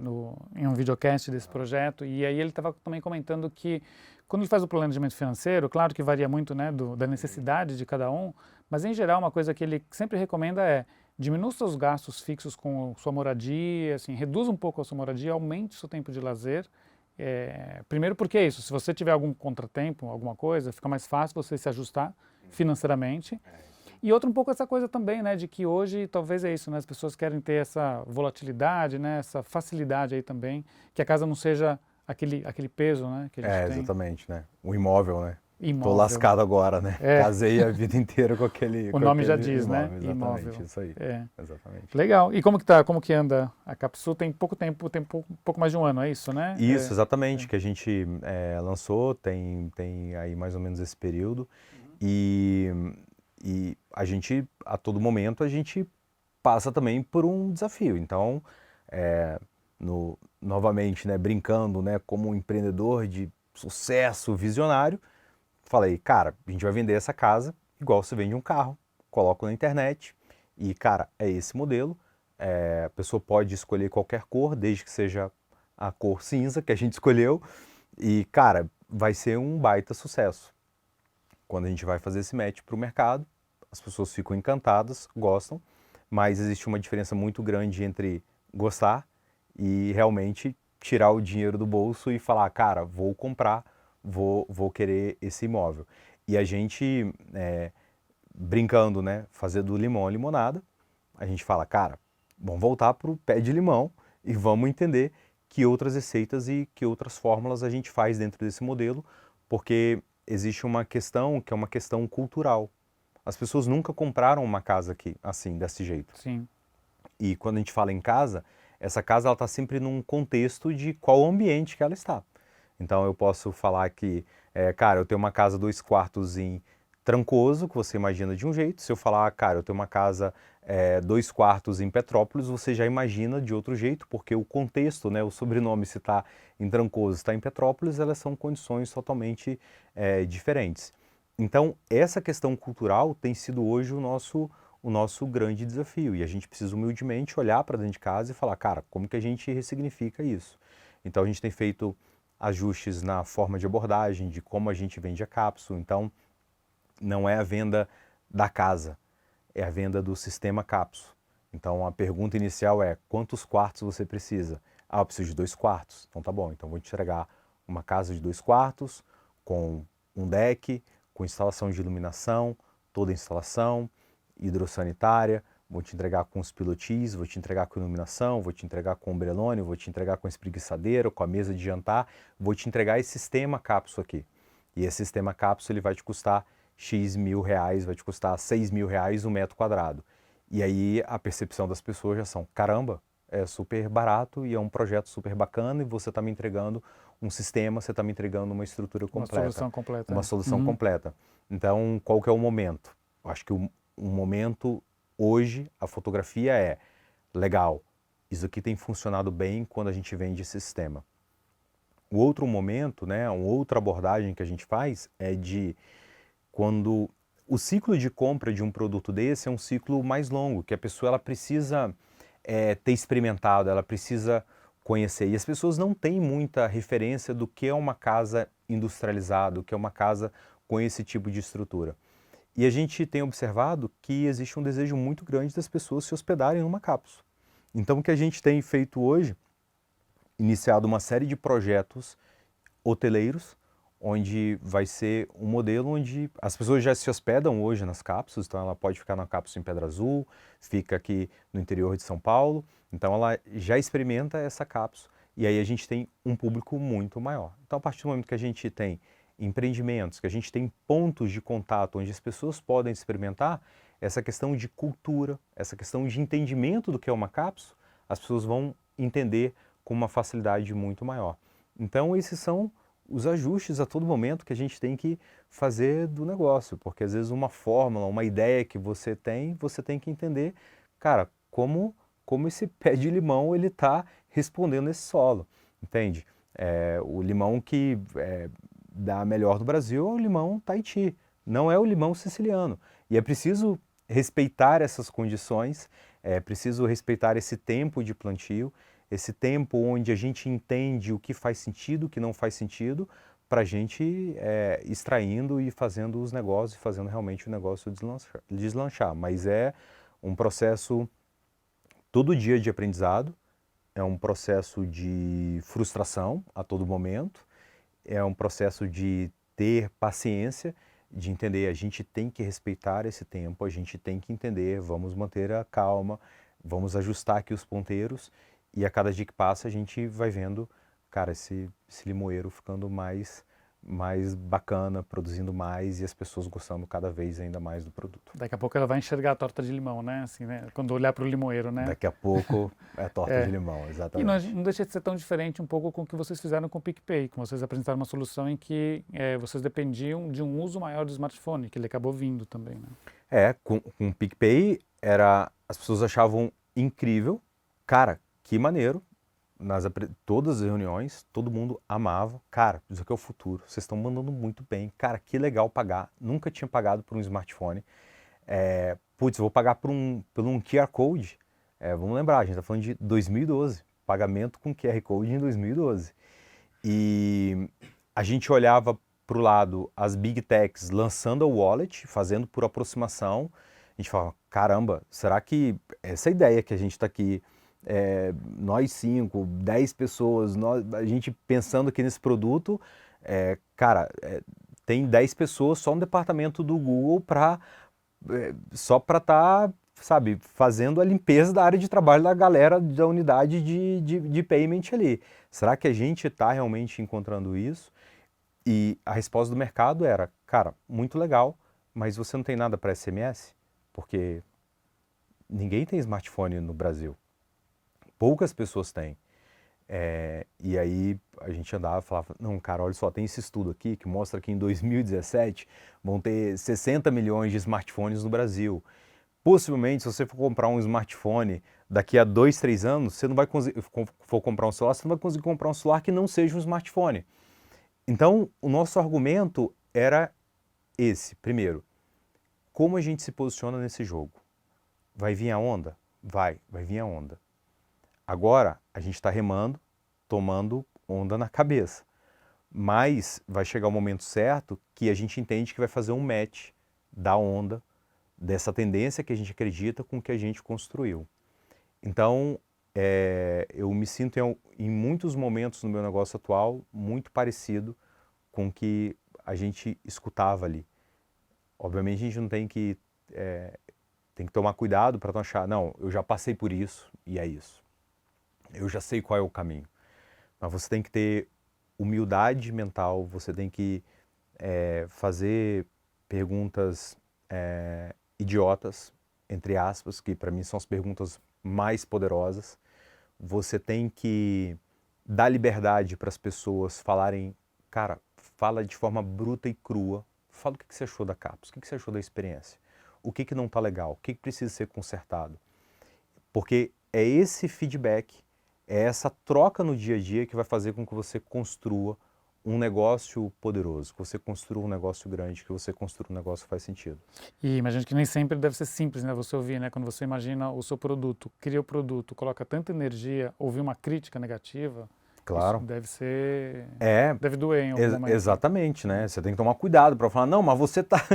em um videocast desse projeto, e aí ele estava também comentando que quando ele faz o planejamento financeiro, claro que varia muito, né, da necessidade de cada um, mas em geral uma coisa que ele sempre recomenda é diminua os seus gastos fixos com sua moradia, assim, reduz um pouco a sua moradia, aumente o seu tempo de lazer. Primeiro porque é isso, se você tiver algum contratempo, alguma coisa, fica mais fácil você se ajustar financeiramente. E outro um pouco essa coisa também, né, de que hoje talvez é isso, né, as pessoas querem ter essa volatilidade, né, essa facilidade aí também, que a casa não seja aquele peso, né, que a gente tem.
Exatamente, né? O imóvel, né?
Imóvel.
Tô lascado agora, né? Casei a vida inteira com aquele
O nome já diz,
imóvel,
né?
Exatamente,
Imóvel.
isso aí. Exatamente.
Legal. E como que tá? Como que anda a Capsule? Tem pouco tempo, tem pouco mais de um ano, é isso, né?
Isso, exatamente, que a gente lançou, tem aí mais ou menos esse período. E a gente, a todo momento, a gente passa também por um desafio. Então, novamente, né, brincando, né, como um empreendedor de sucesso, visionário, falei, cara, a gente vai vender essa casa igual você vende um carro, coloco na internet e, cara, é esse modelo. A pessoa pode escolher qualquer cor, desde que seja a cor cinza que a gente escolheu e, cara, vai ser um baita sucesso. Quando a gente vai fazer esse match para o mercado, as pessoas ficam encantadas, gostam, mas existe uma diferença muito grande entre gostar e realmente tirar o dinheiro do bolso e falar, cara, vou comprar, vou querer esse imóvel. E a gente, brincando, né, fazer do limão a limonada, a gente fala, cara, vamos voltar para o pé de limão e vamos entender que outras receitas e que outras fórmulas a gente faz dentro desse modelo, porque existe uma questão que é uma questão cultural. As pessoas nunca compraram uma casa aqui, assim, desse jeito.
Sim.
E quando a gente fala em casa, essa casa ela está sempre num contexto de qual ambiente que ela está. Então eu posso falar que, cara, eu tenho uma casa 2 quartos em Trancoso, que você imagina de um jeito. Se eu falar, cara, eu tenho uma casa 2 quartos em Petrópolis, você já imagina de outro jeito, porque o contexto, né, o sobrenome, se está em Trancoso, está em Petrópolis, elas são condições totalmente diferentes. Então, essa questão cultural tem sido hoje o nosso grande desafio. E a gente precisa humildemente olhar para dentro de casa e falar, cara, como que a gente ressignifica isso? Então, a gente tem feito ajustes na forma de abordagem, de como a gente vende a cápsula. Então, não é a venda da casa, é a venda do sistema cápsula. Então, a pergunta inicial é, quantos quartos você precisa? Ah, eu preciso de 2 quartos. Então, tá bom. Então, vou te entregar uma casa de 2 quartos, com um deck, com instalação de iluminação, toda a instalação, hidrossanitária, vou te entregar com os pilotis, vou te entregar com iluminação, vou te entregar com ombrelone, vou te entregar com espreguiçadeira, com a mesa de jantar, vou te entregar esse sistema cápsula aqui. E esse sistema cápsula ele vai te custar X mil reais, vai te custar 6 mil reais um metro quadrado. E aí a percepção das pessoas já são, caramba, é super barato e é um projeto super bacana e você está me entregando um sistema, você está me entregando uma estrutura completa.
Uma solução completa.
Uma solução completa. Então, qual que é o momento? Eu acho que o momento hoje, a fotografia é legal, isso aqui tem funcionado bem quando a gente vende esse sistema. O outro momento, né, uma outra abordagem que a gente faz é de quando o ciclo de compra de um produto desse é um ciclo mais longo, que a pessoa ela precisa ter experimentado, ela precisa conhecer. E as pessoas não têm muita referência do que é uma casa industrializada, o que é uma casa com esse tipo de estrutura. E a gente tem observado que existe um desejo muito grande das pessoas se hospedarem numa cápsula. Então, o que a gente tem feito hoje, iniciado uma série de projetos hoteleiros, onde vai ser um modelo onde as pessoas já se hospedam hoje nas cápsulas, então ela pode ficar na cápsula em Pedra Azul, fica aqui no interior de São Paulo, então ela já experimenta essa cápsula e aí a gente tem um público muito maior. Então a partir do momento que a gente tem empreendimentos, que a gente tem pontos de contato onde as pessoas podem experimentar, essa questão de cultura, essa questão de entendimento do que é uma cápsula, as pessoas vão entender com uma facilidade muito maior. Então esses são os ajustes a todo momento que a gente tem que fazer do negócio, porque às vezes uma fórmula, uma ideia que você tem que entender, cara, como esse pé de limão ele está respondendo esse solo, entende? O limão que dá melhor do Brasil é o limão Tahiti, não é o limão siciliano. E é preciso respeitar essas condições, é preciso respeitar esse tempo de plantio, esse tempo onde a gente entende o que faz sentido, o que não faz sentido, para a gente extraindo e fazendo os negócios, fazendo realmente o negócio deslanchar. Mas é um processo todo dia de aprendizado, é um processo de frustração a todo momento, é um processo de ter paciência, de entender, a gente tem que respeitar esse tempo, a gente tem que entender, vamos manter a calma, vamos ajustar aqui os ponteiros e a cada dia que passa a gente vai vendo, cara, esse limoeiro ficando mais bacana, produzindo mais e as pessoas gostando cada vez ainda mais do produto.
Daqui a pouco ela vai enxergar a torta de limão, né? Assim, né? Quando olhar para o limoeiro, né?
Daqui a pouco é torta de limão,
E
exatamente.
não deixa de ser tão diferente um pouco com o que vocês fizeram com o PicPay, que vocês apresentaram uma solução em que vocês dependiam de um uso maior do smartphone, que ele acabou vindo também, né?
Com o PicPay as pessoas achavam incrível, cara, que maneiro. Todas as reuniões, todo mundo amava. Cara, isso aqui é o futuro. Vocês estão mandando muito bem. Cara, que legal pagar. Nunca tinha pagado por um smartphone. Putz, vou pagar por um QR Code. Vamos lembrar, a gente está falando de 2012. pagamento com QR Code em 2012. E a gente olhava para o lado as Big Techs lançando a wallet, fazendo por aproximação. A gente falava, caramba, será que essa ideia que a gente está aqui, nós 5, 10 pessoas, a gente pensando aqui nesse produto, cara, tem 10 pessoas só no departamento do Google só para estar, sabe, fazendo a limpeza da área de trabalho da galera da unidade de payment ali. Será que a gente está realmente encontrando isso? E a resposta do mercado era, cara, muito legal, mas você não tem nada para SMS? Porque ninguém tem smartphone no Brasil. Poucas pessoas têm. E aí a gente andava e falava, não, cara, olha só, tem esse estudo aqui que mostra que em 2017 vão ter 60 milhões de smartphones no Brasil. Possivelmente, se você for comprar um smartphone daqui a 2, 3 anos, você não vai conseguir, for comprar um celular, você não vai conseguir comprar um celular que não seja um smartphone. Então, o nosso argumento era esse. Primeiro, como a gente se posiciona nesse jogo? Vai vir a onda? Vai vir a onda. Agora, a gente está remando, tomando onda na cabeça. Mas vai chegar o momento certo que a gente entende que vai fazer um match da onda, dessa tendência que a gente acredita com o que a gente construiu. Então, eu me sinto em muitos momentos no meu negócio atual muito parecido com o que a gente escutava ali. Obviamente a gente não tem que tomar cuidado para não achar, não, eu já passei por isso e é isso. Eu já sei qual é o caminho. Mas você tem que ter humildade mental, você tem que fazer perguntas idiotas, entre aspas, que para mim são as perguntas mais poderosas. Você tem que dar liberdade para as pessoas falarem, cara, fala de forma bruta e crua, fala o que você achou da CAPES, o que você achou da experiência, o que não está legal, o que precisa ser consertado. Porque é esse feedback, é essa troca no dia a dia que vai fazer com que você construa um negócio poderoso, que você construa um negócio grande, que você construa um negócio que faz sentido.
E imagino que nem sempre deve ser simples, né? Você ouvir, né? Quando você imagina o seu produto, cria o produto, coloca tanta energia, ouvir uma crítica negativa,
Claro.
isso deve ser...
É,
deve doer em algum momento.
exatamente, né? Você tem que tomar cuidado para falar, não, mas você tá,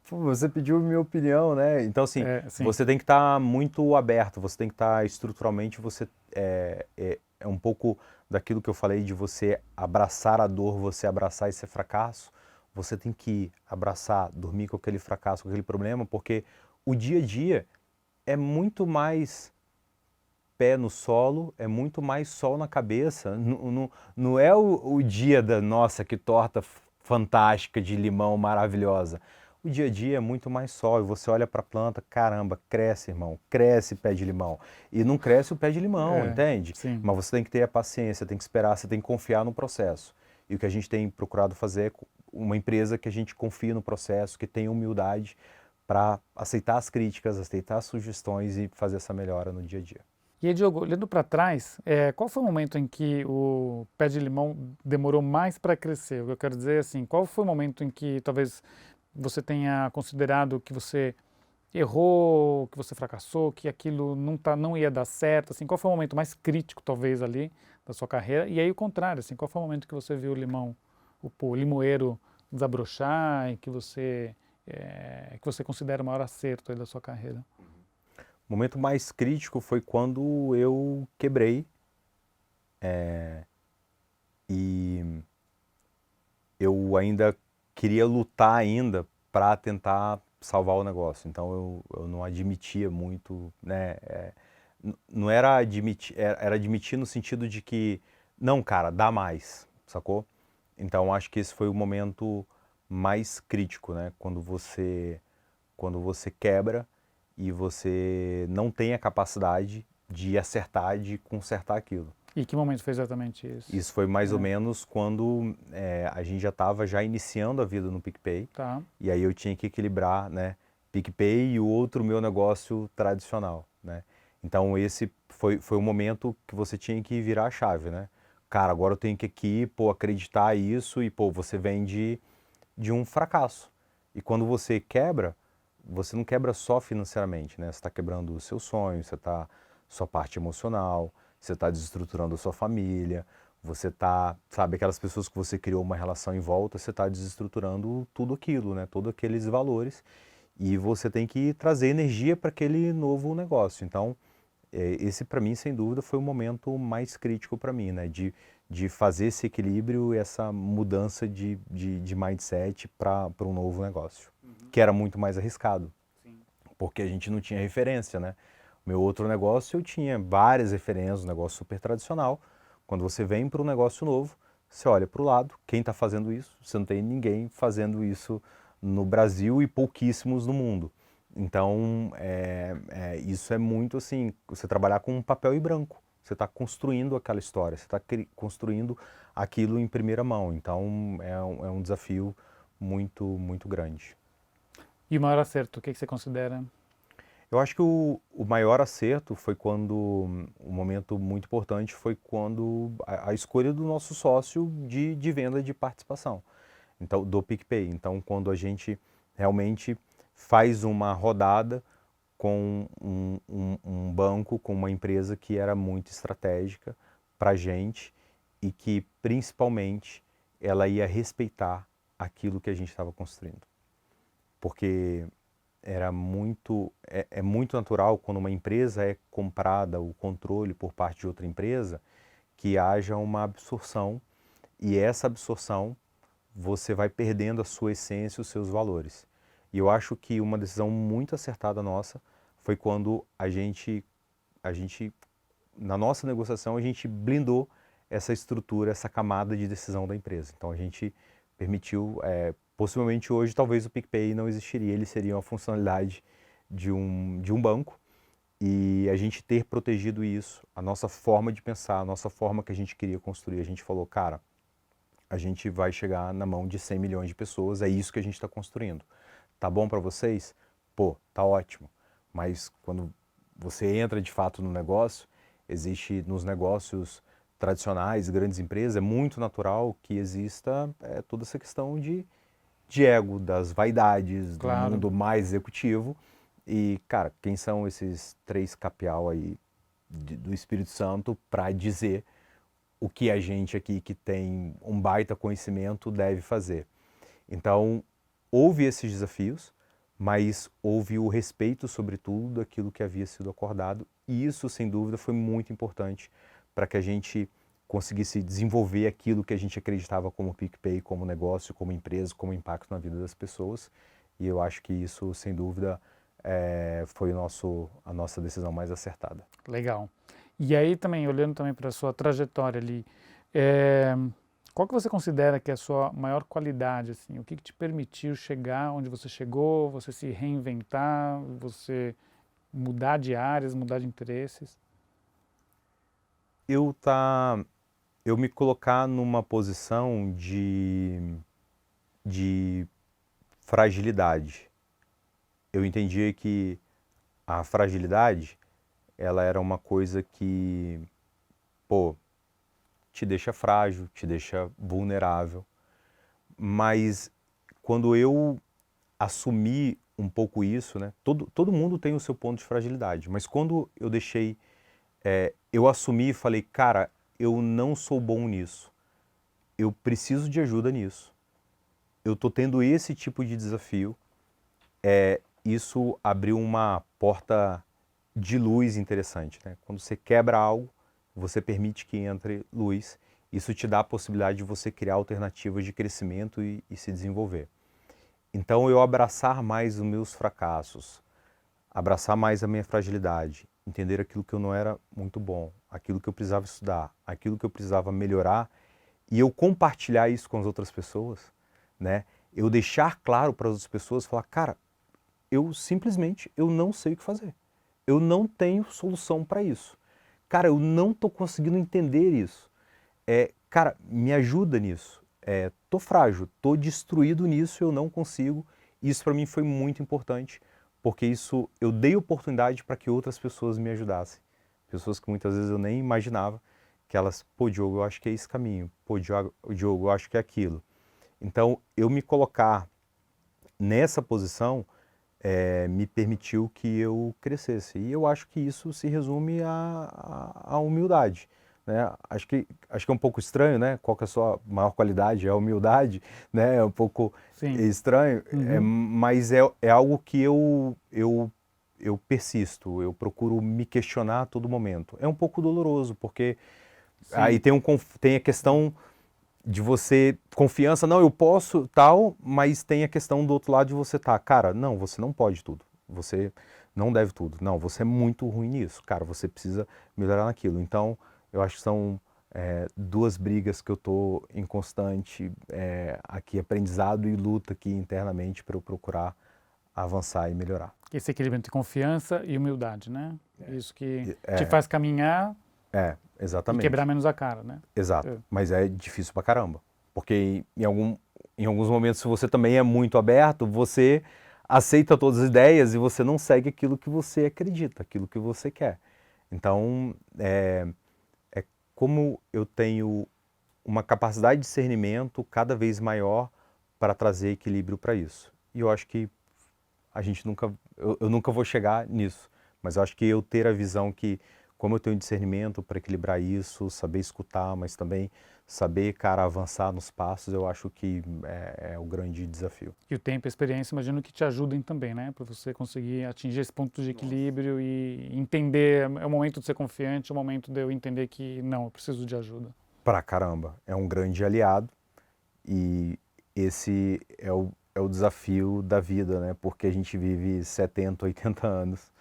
pô, você pediu minha opinião, né? Então, assim,
Sim.
você tem que estar muito aberto, você tem que estar estruturalmente, você é um pouco daquilo que eu falei de você abraçar a dor, você abraçar esse fracasso, você tem que abraçar, dormir com aquele fracasso, com aquele problema, porque o dia a dia é muito mais pé no solo, é muito mais sol na cabeça. Não é o dia da nossa, que torta fantástica de limão maravilhosa. O dia a dia é muito mais sol e você olha para a planta, caramba, cresce, irmão, cresce pé de limão. E não cresce o pé de limão, entende?
Sim.
Mas você tem que ter a paciência, tem que esperar, você tem que confiar no processo. E o que a gente tem procurado fazer é uma empresa que a gente confie no processo, que tenha humildade para aceitar as críticas, aceitar as sugestões e fazer essa melhora no dia a dia.
E aí, Diogo, olhando para trás, qual foi o momento em que o pé de limão demorou mais para crescer? O que eu quero dizer é assim, qual foi o momento em que talvez você tenha considerado que você errou, que você fracassou, que aquilo não ia dar certo? Assim, qual foi o momento mais crítico, talvez, ali da sua carreira? E aí, o contrário, assim, qual foi o momento que você viu o limoeiro desabrochar e que você considera o maior acerto aí da sua carreira?
O momento mais crítico foi quando eu quebrei e eu ainda queria lutar ainda para tentar salvar o negócio. Então eu não admitia muito, né? Não era admitir, era admitir no sentido de que, não, cara, dá mais, sacou? Então acho que esse foi o momento mais crítico, né? Quando você quebra e você não tem a capacidade de acertar, de consertar aquilo.
E que momento foi exatamente isso?
Isso foi mais ou menos quando a gente já estava iniciando a vida no PicPay.
Tá.
E aí eu tinha que equilibrar, né, PicPay e o outro meu negócio tradicional, né? Então esse foi o momento que você tinha que virar a chave, né? Cara, agora eu tenho que aqui, pô, acreditar isso e, pô, você vem de um fracasso. E quando você quebra, você não quebra só financeiramente, né? Você está quebrando o seu sonho, você está sua parte emocional. você está desestruturando a sua família, você está, sabe, aquelas pessoas que você criou uma relação em volta, você está desestruturando tudo aquilo, né? Todos aqueles valores, e você tem que trazer energia para aquele novo negócio. Então, esse para mim, sem dúvida, foi o momento mais crítico para mim, né? De fazer esse equilíbrio e essa mudança de mindset para um novo negócio, que era muito mais arriscado, porque a gente não tinha referência, né? O meu outro negócio eu tinha várias referências, um negócio super tradicional. Quando você vem para um negócio novo, você olha para o lado, quem está fazendo isso? Você não tem ninguém fazendo isso no Brasil e pouquíssimos no mundo. Então, isso é muito assim, você trabalhar com um papel e branco. Você está construindo aquela história, você está construindo aquilo em primeira mão. Então, é um desafio muito, muito grande.
E o maior acerto, o que você considera?
Eu acho que o maior acerto foi quando, um momento muito importante foi quando a escolha do nosso sócio de venda de participação, então, do PicPay. Então, quando a gente realmente faz uma rodada com um banco, com uma empresa que era muito estratégica para a gente e que, principalmente, ela ia respeitar aquilo que a gente estava construindo. Porque é muito natural quando uma empresa é comprada, o controle por parte de outra empresa, que haja uma absorção, e essa absorção você vai perdendo a sua essência, os seus valores. E eu acho que uma decisão muito acertada nossa foi quando a gente na nossa negociação, a gente blindou essa estrutura, essa camada de decisão da empresa. Então a gente permitiu, possivelmente hoje, talvez o PicPay não existiria, ele seria uma funcionalidade de um banco, e a gente ter protegido isso, a nossa forma de pensar, a nossa forma que a gente queria construir. A gente falou, cara, a gente vai chegar na mão de 100 milhões de pessoas, é isso que a gente está construindo. Tá bom para vocês? Pô, tá ótimo. Mas quando você entra de fato no negócio, existe nos negócios tradicionais, grandes empresas, é muito natural que exista toda essa questão de ego, das vaidades, do
Claro.
mundo mais executivo. E, cara, quem são esses três capial aí do Espírito Santo para dizer o que a gente aqui que tem um baita conhecimento deve fazer? Então, houve esses desafios, mas houve o respeito, sobretudo, daquilo que havia sido acordado, e isso, sem dúvida, foi muito importante para que a gente conseguisse desenvolver aquilo que a gente acreditava como PicPay, como negócio, como empresa, como impacto na vida das pessoas, e eu acho que isso, sem dúvida, foi a nossa decisão mais acertada.
Legal. E aí também, olhando também para a sua trajetória ali, qual que você considera que é a sua maior qualidade, assim? O que te permitiu chegar onde você chegou, você se reinventar, você mudar de áreas, mudar de interesses?
Eu me colocar numa posição de fragilidade. Eu entendia que a fragilidade, ela era uma coisa que, pô, te deixa frágil, te deixa vulnerável. Mas quando eu assumi um pouco isso, né? Todo mundo tem o seu ponto de fragilidade, mas quando eu deixei, eu assumi e falei, cara, eu não sou bom nisso, eu preciso de ajuda nisso, eu tô tendo esse tipo de desafio, isso abriu uma porta de luz interessante, né? Quando você quebra algo, você permite que entre luz, isso te dá a possibilidade de você criar alternativas de crescimento e se desenvolver. Então, eu abraçar mais os meus fracassos, abraçar mais a minha fragilidade, entender aquilo que eu não era muito bom, aquilo que eu precisava estudar, aquilo que eu precisava melhorar, e eu compartilhar isso com as outras pessoas, né? Eu deixar claro para as outras pessoas, falar, cara, eu simplesmente eu não sei o que fazer. Eu não tenho solução para isso. Cara, eu não estou conseguindo entender isso. Cara, me ajuda nisso. Tô frágil, tô destruído nisso, eu não consigo. Isso para mim foi muito importante, porque isso eu dei oportunidade para que outras pessoas me ajudassem. Pessoas que muitas vezes eu nem imaginava que elas, pô, Diogo, eu acho que é esse caminho. Pô, Diogo, eu acho que é aquilo. Então, eu me colocar nessa posição me permitiu que eu crescesse. E eu acho que isso se resume à humildade, né? Acho que é um pouco estranho, né? Qual que é a sua maior qualidade? É a humildade, né? É um pouco
Sim.
estranho,
Uhum.
mas é algo que eu persisto, eu procuro me questionar a todo momento. É um pouco doloroso, porque
Sim.
aí tem a questão de você, confiança, não, eu posso, tal, mas tem a questão do outro lado de você cara, não, você não pode tudo, você não deve tudo, não, você é muito ruim nisso, cara, você precisa melhorar naquilo. Então, eu acho que são duas brigas que eu tô em constante aqui, aprendizado e luta aqui internamente para eu procurar avançar e melhorar.
Esse equilíbrio entre confiança e humildade, né? Isso que te
É,
faz caminhar e quebrar
exatamente.
menos a cara, né?
Exato,
É.
mas é difícil pra caramba. Porque em alguns momentos, se você também é muito aberto, você aceita todas as ideias e você não segue aquilo que você acredita, aquilo que você quer. Então, é como eu tenho uma capacidade de discernimento cada vez maior para trazer equilíbrio para isso. E eu acho que a gente nunca, eu nunca vou chegar nisso, mas eu acho que eu ter a visão que, como eu tenho discernimento para equilibrar isso, saber escutar, mas também saber, cara, avançar nos passos, eu acho que é o grande desafio.
E o tempo e a experiência, imagino que te ajudem também, né? Para você conseguir atingir esse ponto de equilíbrio e entender, é o momento de ser confiante, é o momento de eu entender que não, eu preciso de ajuda.
Pra caramba, é um grande aliado e esse é o desafio da vida, né? Porque a gente vive 70, 80 anos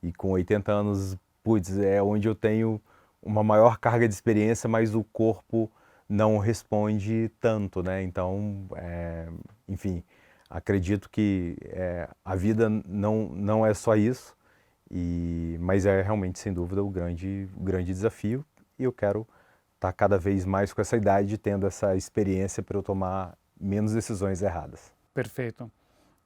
e com 80 anos, putz, é onde eu tenho uma maior carga de experiência, mas o corpo não responde tanto, né? Então, enfim, acredito que a vida não é só isso, mas é realmente, sem dúvida, o grande desafio e eu quero estar cada vez mais com essa idade, tendo essa experiência para eu tomar menos decisões erradas.
Perfeito.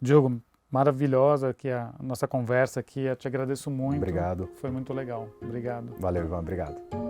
Diogo, maravilhosa aqui a nossa conversa aqui, eu te agradeço muito,
Obrigado.
foi muito legal. Obrigado.
Valeu, Ivan. Obrigado.